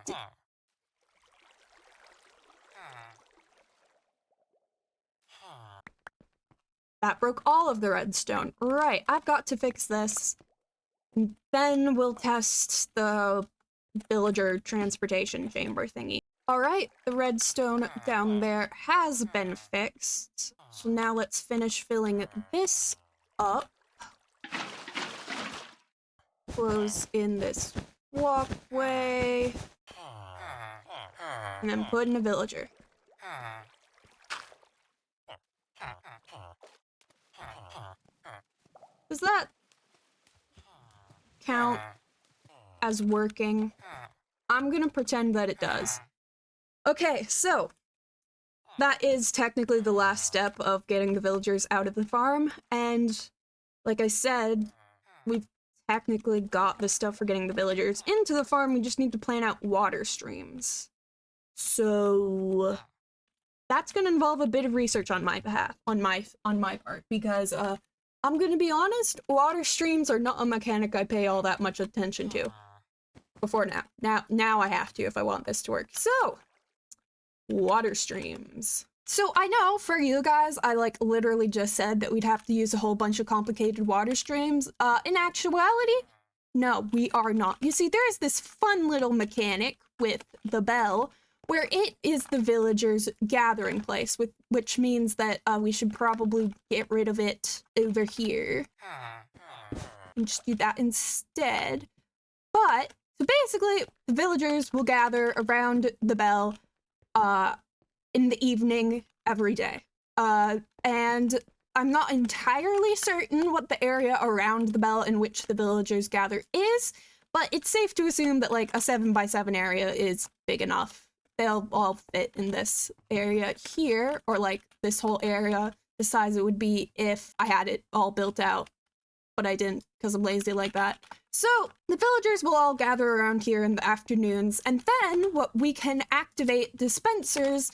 Speaker 1: That broke all of the redstone. Right, I've got to fix this. And then we'll test the villager transportation chamber thingy. Alright, the redstone down there has been fixed. So now let's finish filling this up. Close in this walkway. And then put in a villager. Does that count as working? I'm gonna pretend that it does. Okay, so that is technically the last step of getting the villagers out of the farm, and like I said, we've technically got the stuff for getting the villagers into the farm. We just need to plan out water streams. So that's gonna involve a bit of research on my behalf, on my part, because I'm gonna be honest, water streams are not a mechanic I pay all that much attention to. Before now. Now I have to if I want this to work. So, water streams. So I know for you guys, I like literally just said that we'd have to use a whole bunch of complicated water streams. In actuality, no, we are not. You see, there's this fun little mechanic with the bell where it is the villagers' gathering place, which means that we should probably get rid of it over here. And just do that instead. But, so basically, the villagers will gather around the bell in the evening every day. And I'm not entirely certain what the area around the bell in which the villagers gather is, but it's safe to assume that like a 7x7 area is big enough. They'll all fit in this area here, or like this whole area, the size it would be if I had it all built out, but I didn't because I'm lazy like that. So the villagers will all gather around here in the afternoons, and then what we can activate dispensers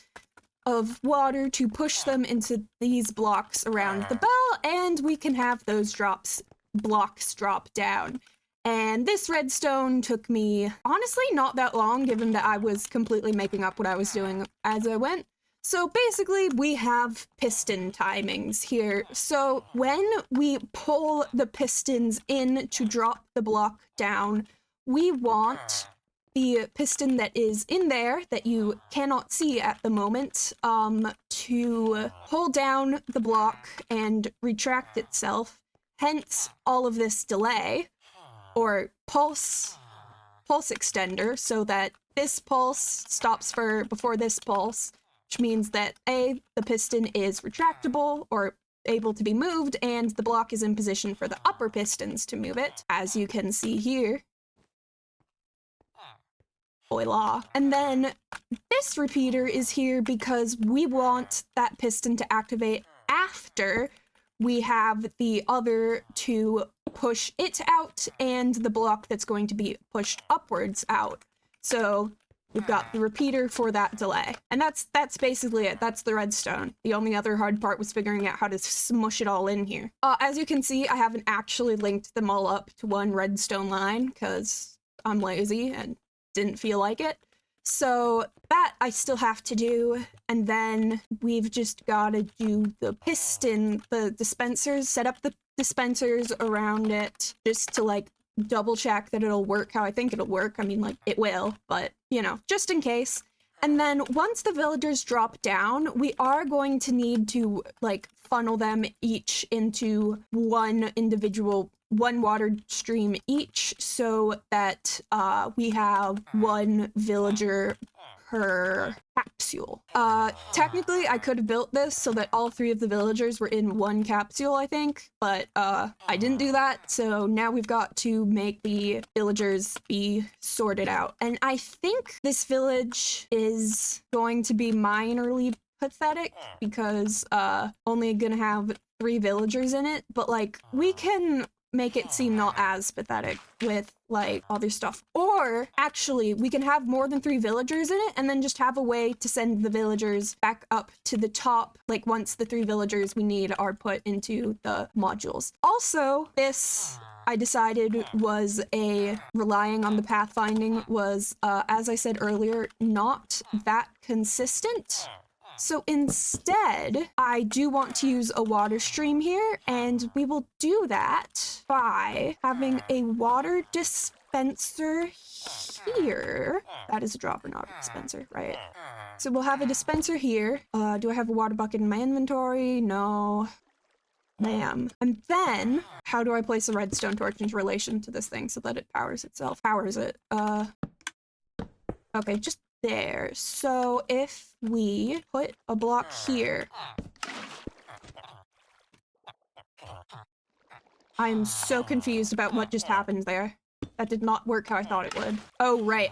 Speaker 1: of water to push them into these blocks around the bell, and we can have those blocks drop down. And this redstone took me, honestly, not that long, given that I was completely making up what I was doing as I went. So basically, we have piston timings here. So when we pull the pistons in to drop the block down, we want the piston that is in there that you cannot see at the moment to pull down the block and retract itself, hence all of this delay, or pulse extender, so that this pulse stops before this pulse, which means that A, the piston is retractable or able to be moved, and the block is in position for the upper pistons to move it, as you can see here. Voila. And then this repeater is here because we want that piston to activate after we have the other two push it out and the block that's going to be pushed upwards out. So we've got the repeater for that delay. And that's basically it. That's the redstone. The only other hard part was figuring out how to smush it all in here. As you can see, I haven't actually linked them all up to one redstone line because I'm lazy and didn't feel like it. So that I still have to do, and then we've just got to do the piston, the dispensers, set up the dispensers around it just to like double check that it'll work how I think it'll work. I mean, like, it will, but you know, just in case. And then once the villagers drop down, we are going to need to like funnel them each into one water stream each, so that we have one villager per capsule. Technically, I could have built this so that all three of the villagers were in one capsule, I think, but I didn't do that, so now we've got to make the villagers be sorted out. And I think this village is going to be minorly pathetic because only gonna have 3 villagers in it, but like we can make it seem not as pathetic with like other stuff. Or actually, we can have more than 3 villagers in it and then just have a way to send the villagers back up to the top, like once the 3 villagers we need are put into the modules. Also, this I decided was relying on the pathfinding was, as I said earlier, not that consistent. So instead, I do want to use a water stream here, and we will do that by having a water dispenser here. That is a dropper, not a dispenser, right? So we'll have a dispenser here. Do I have a water bucket in my inventory? No. Ma'am. And then, how do I place a redstone torch into relation to this thing so that it powers itself? Powers it. Okay, just there. So if we put a block here, I'm so confused about what just happened there. That did not work how I thought it would. Oh, right,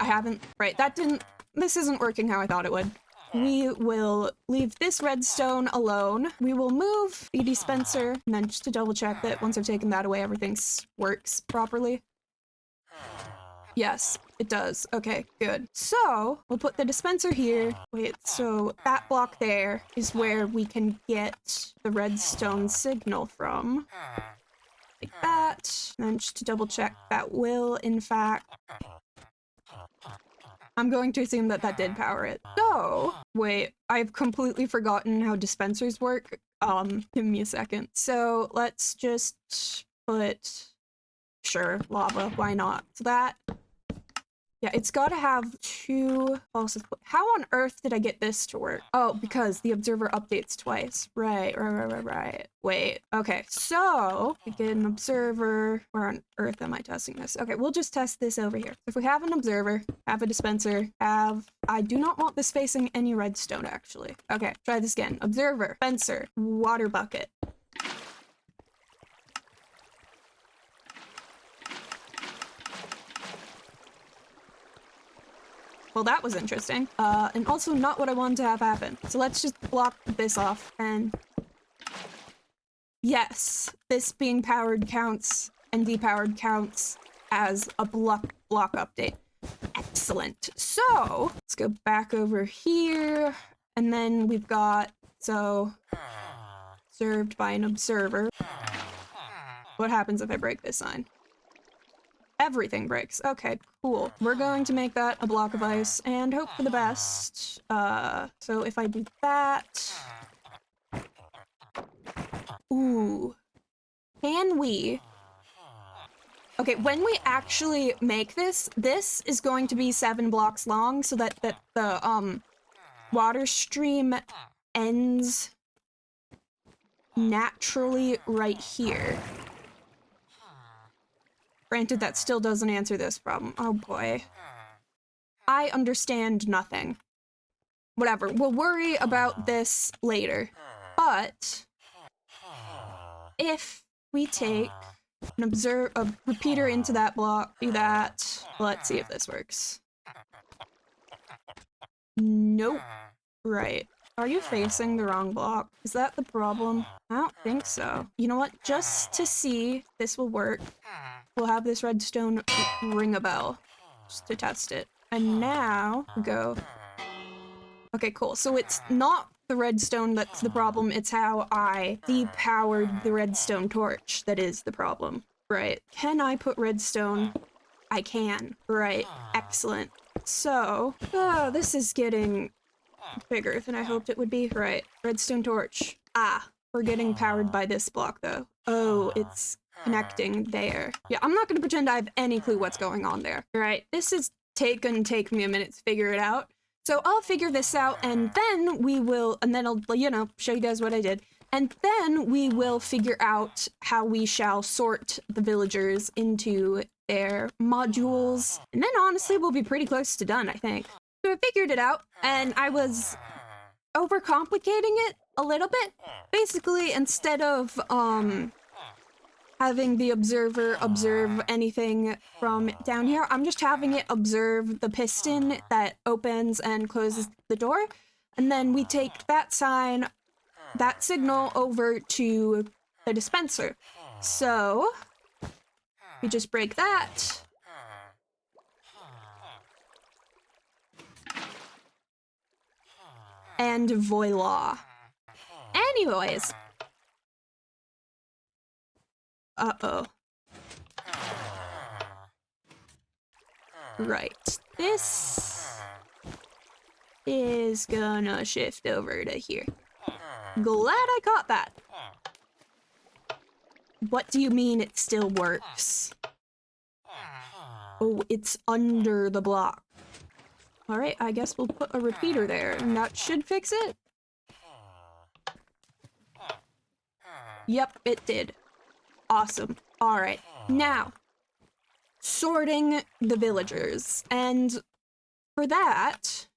Speaker 1: this isn't working how I thought it would. We will leave this redstone alone. We will move the dispenser, and then just to double check that once I've taken that away, everything works properly. Yes, it does. Okay, good. So we'll put the dispenser here. Wait, so that block there is where we can get the redstone signal from. Like that. And then just to double check, that will, in fact... I'm going to assume that that did power it. So, wait, I've completely forgotten how dispensers work. Give me a second. So let's just put... Sure, lava, why not? So that Yeah, it's gotta have 2 pulses. How on earth did I get this to work? Oh, because the observer updates twice. Right. Wait, okay, so we get an observer. Where on earth am I testing this? Okay, we'll just test this over here. If we have an observer, have a dispenser, I do not want this facing any redstone, actually. Okay, try this again. Observer, dispenser, water bucket. Well, that was interesting. And also not what I wanted to have happen. So let's just block this off and... Yes, this being powered counts and depowered counts as a block update. Excellent. So let's go back over here. And then we've got, so, served by an observer. What happens if I break this sign? Everything breaks. Okay, cool. We're going to make that a block of ice and hope for the best. So if I do that... Ooh. Can we... Okay, when we actually make this, this is going to be 7 blocks long so that the, water stream ends naturally right here. Granted, that still doesn't answer this problem. Oh boy. I understand nothing. Whatever, we'll worry about this later. But if we take a repeater into that block, do that. Let's see if this works. Nope. Right. Are you facing the wrong block? Is that the problem? I don't think so. You know what? Just to see if this will work, we'll have this redstone ring a bell. Just to test it. And now, go. Okay, cool. So it's not the redstone that's the problem, it's how I depowered the redstone torch that is the problem. Right. Can I put redstone? I can. Right. Excellent. So, this is getting bigger than I hoped it would be. Right. Redstone torch. Ah, we're getting powered by this block though. Oh, it's connecting there. Yeah, I'm not gonna pretend I have any clue what's going on there. Right. This is gonna take me a minute to figure it out. So I'll figure this out and then we will, and then I'll, you know, show you guys what I did. And then we will figure out how we shall sort the villagers into their modules. And then honestly, we'll be pretty close to done, I think. So I figured it out, and I was overcomplicating it a little bit. Basically, instead of having the observer observe anything from down here, I'm just having it observe the piston that opens and closes the door. And then we take that sign, that signal, over to the dispenser. So we just break that. And voila. Anyways. Uh-oh. Right. This is gonna shift over to here. Glad I caught that. What do you mean it still works? Oh, it's under the block. Alright, I guess we'll put a repeater there, and that should fix it. Yep, it did. Awesome. Alright, now, sorting the villagers. And for that,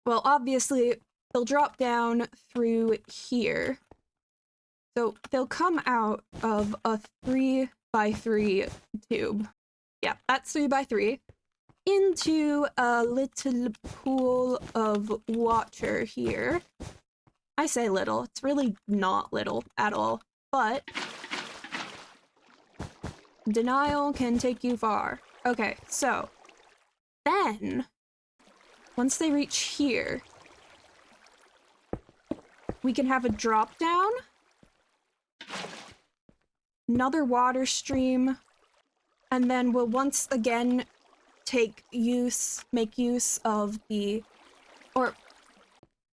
Speaker 1: well, obviously, they'll drop down through here. So they'll come out of a 3x3 tube. Yeah, that's 3x3. Into a little pool of water here. I say little, it's really not little at all, but denial can take you far. Okay, so then once they reach here, we can have a drop down, another water stream, and then we'll once again make use of the,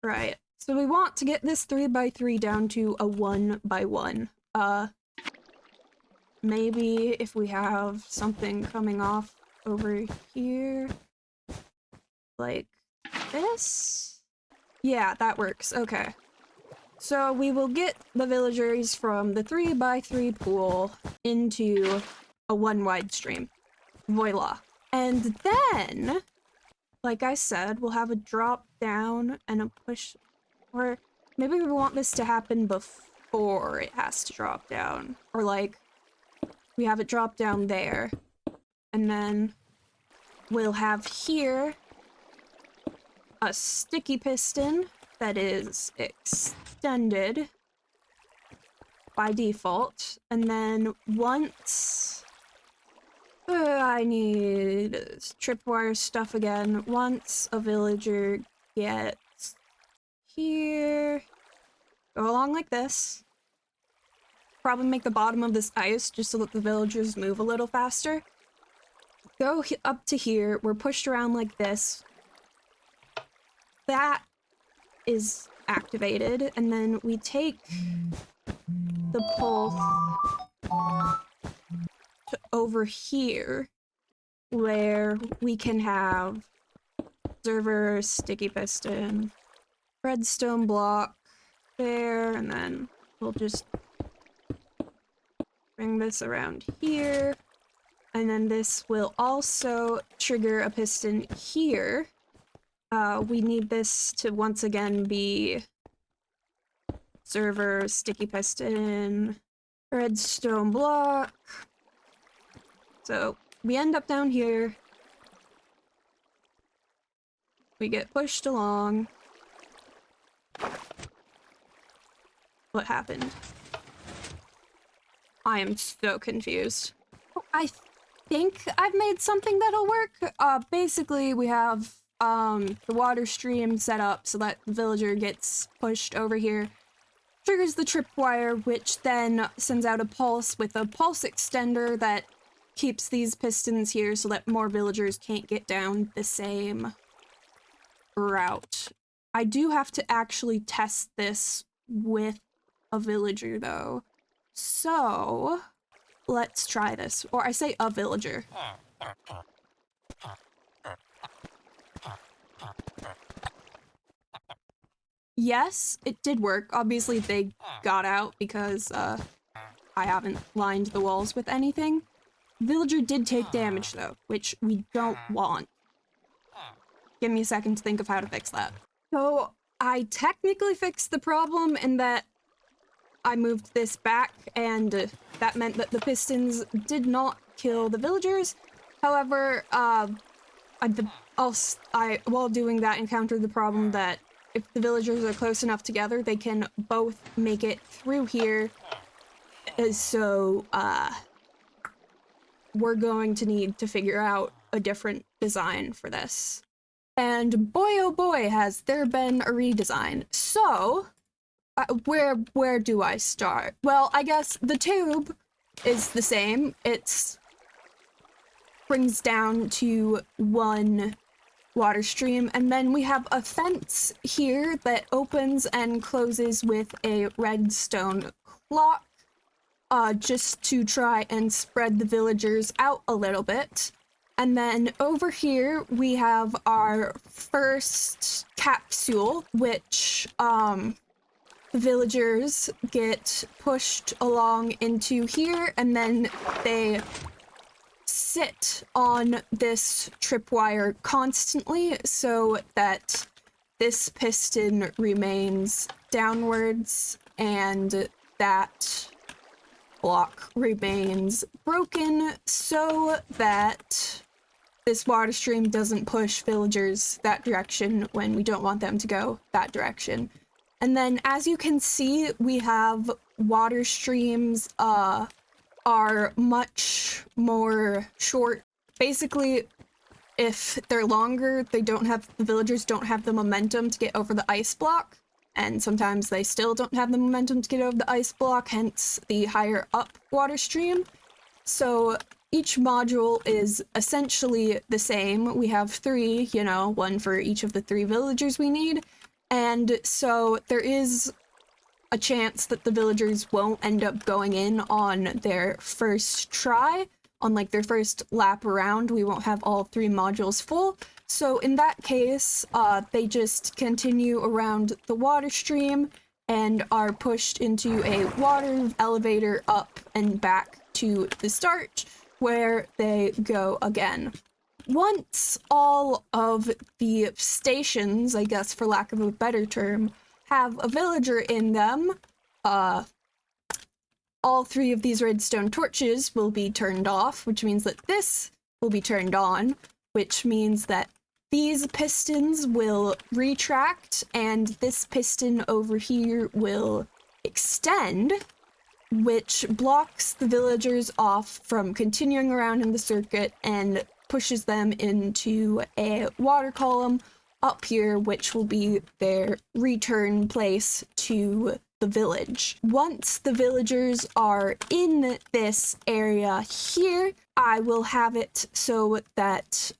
Speaker 1: right. So we want to get this 3x3 down to a 1x1. Maybe if we have something coming off over here. like this? Yeah, that works. Okay. So we will get the villagers from the 3x3 pool into a 1 wide stream. Voila. And then, like I said, we'll have a drop down and a push, or maybe we want this to happen before it has to drop down. Or like, we have it drop down there, and then we'll have here a sticky piston that is extended by default, and then once I need tripwire stuff again. Once a villager gets here, go along like this. Probably make the bottom of this ice just so that the villagers move a little faster. Go up to here, we're pushed around like this. That is activated, and then we take the pulse to over here, where we can have server, sticky piston, redstone block there, and then we'll just bring this around here, and then this will also trigger a piston here. We need this to once again be server, sticky piston, redstone block. So we end up down here. We get pushed along. What happened? I am so confused. I think I've made something that'll work. Basically we have the water stream set up so that the villager gets pushed over here, triggers the tripwire, which then sends out a pulse with a pulse extender that keeps these pistons here so that more villagers can't get down the same route. I do have to actually test this with a villager though. So let's try this. Or I say a villager. Yes, it did work. Obviously they got out because I haven't lined the walls with anything. Villager did take damage though, which we don't want. Give me a second to think of how to fix that. So I technically fixed the problem in that I moved this back, and that meant that the pistons did not kill the villagers. However, while doing that, encountered the problem that if the villagers are close enough together, they can both make it through here. So, we're going to need to figure out a different design for this. And boy oh boy has there been a redesign. So, where do I start? Well, I guess the tube is the same. It's brings down to 1 water stream, and then we have a fence here that opens and closes with a redstone clock, just to try and spread the villagers out a little bit. And then over here we have our first capsule, which the villagers get pushed along into here, and then they sit on this tripwire constantly so that this piston remains downwards and that block remains broken so that this water stream doesn't push villagers that direction when we don't want them to go that direction. And then as you can see, we have water streams are much more short. Basically, if they're longer, the villagers don't have the momentum to get over the ice block, and sometimes they still don't have the momentum to get over the ice block, hence the higher up water stream. So each module is essentially the same. We have 3, one for each of the 3 villagers we need, and so there is a chance that the villagers won't end up going in on their first try. On like their first lap around, we won't have all 3 modules full, So in that case, they just continue around the water stream and are pushed into a water elevator up and back to the start, where they go again. Once all of the stations, I guess for lack of a better term, have a villager in them, all 3 of these redstone torches will be turned off, which means that this will be turned on, which means that these pistons will retract and this piston over here will extend, which blocks the villagers off from continuing around in the circuit and pushes them into a water column up here, which will be their return place to the village. Once the villagers are in this area here, I will have it so that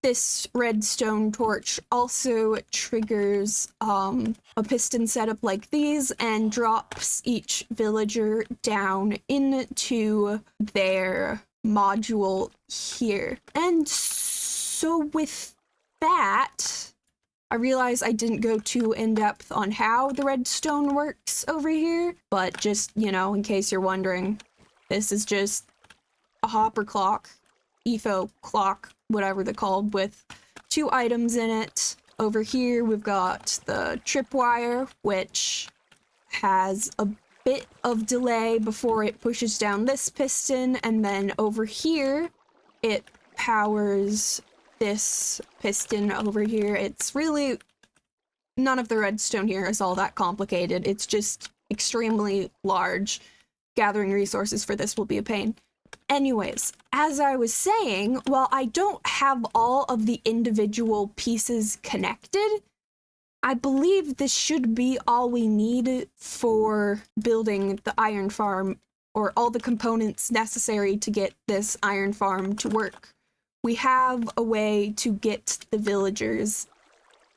Speaker 1: this redstone torch also triggers a piston setup like these and drops each villager down into their module here. And so with that, I realize I didn't go too in-depth on how the redstone works over here, but just, you know, in case you're wondering, this is just a hopper clock, EFO clock, whatever they're called, with 2 items in it. Over here, we've got the tripwire, which has a bit of delay before it pushes down this piston, and then over here, it powers this piston over here. It's really, none of the redstone here is all that complicated. It's just extremely large. Gathering resources for this will be a pain. Anyways, as I was saying, while I don't have all of the individual pieces connected, I believe this should be all we need for building the iron farm, or all the components necessary to get this iron farm to work. We have a way to get the villagers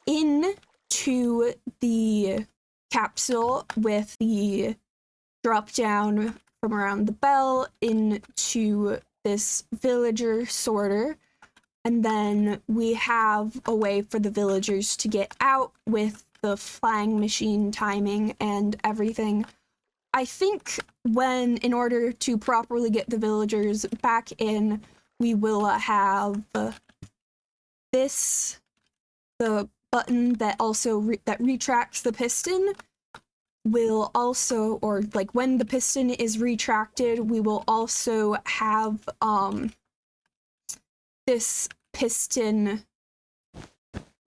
Speaker 1: into the capsule with the drop down from around the bell into this villager sorter. And then we have a way for the villagers to get out with the flying machine timing and everything. I think in order to properly get the villagers back in, we will have the button that also that retracts the piston will also, or like when the piston is retracted, we will also have this piston,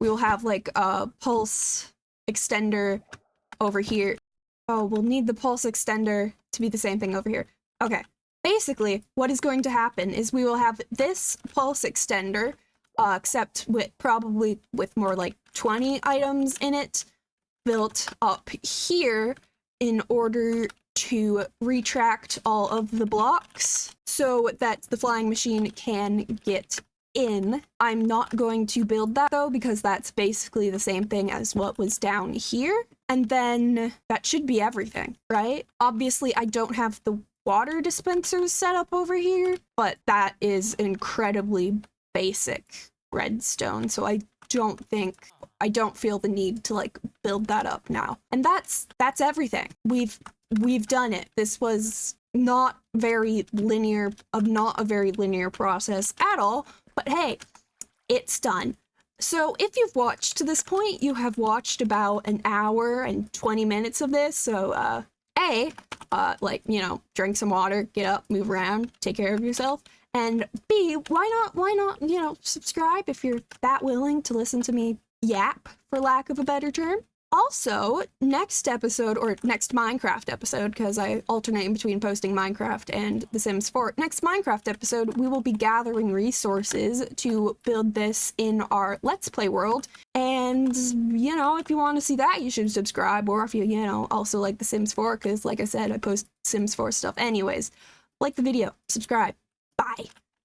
Speaker 1: we will have like a pulse extender over here. Oh, we'll need the pulse extender to be the same thing over here. Okay. Basically, what is going to happen is we will have this pulse extender, except probably with more like 20 items in it, built up here in order to retract all of the blocks so that the flying machine can get in. I'm not going to build that though, because that's basically the same thing as what was down here. And then that should be everything, right? Obviously, I don't have the water dispensers set up over here, but that is incredibly basic redstone, so I don't feel the need to like build that up now. And that's everything. We've done it. This was not a very linear process at all, but hey, it's done. So if you've watched to this point, you have watched about an hour and 20 minutes of this, so like, you know, drink some water, get up, move around, take care of yourself. And B, why not, you know, subscribe if you're that willing to listen to me yap, for lack of a better term. Also, next episode, or next Minecraft episode, because I alternate between posting Minecraft and The Sims 4. Next Minecraft episode, we will be gathering resources to build this in our Let's Play world. And, you know, if you want to see that, you should subscribe. Or if you know, also like The Sims 4, because like I said, I post Sims 4 stuff anyways. Like the video, subscribe. Bye.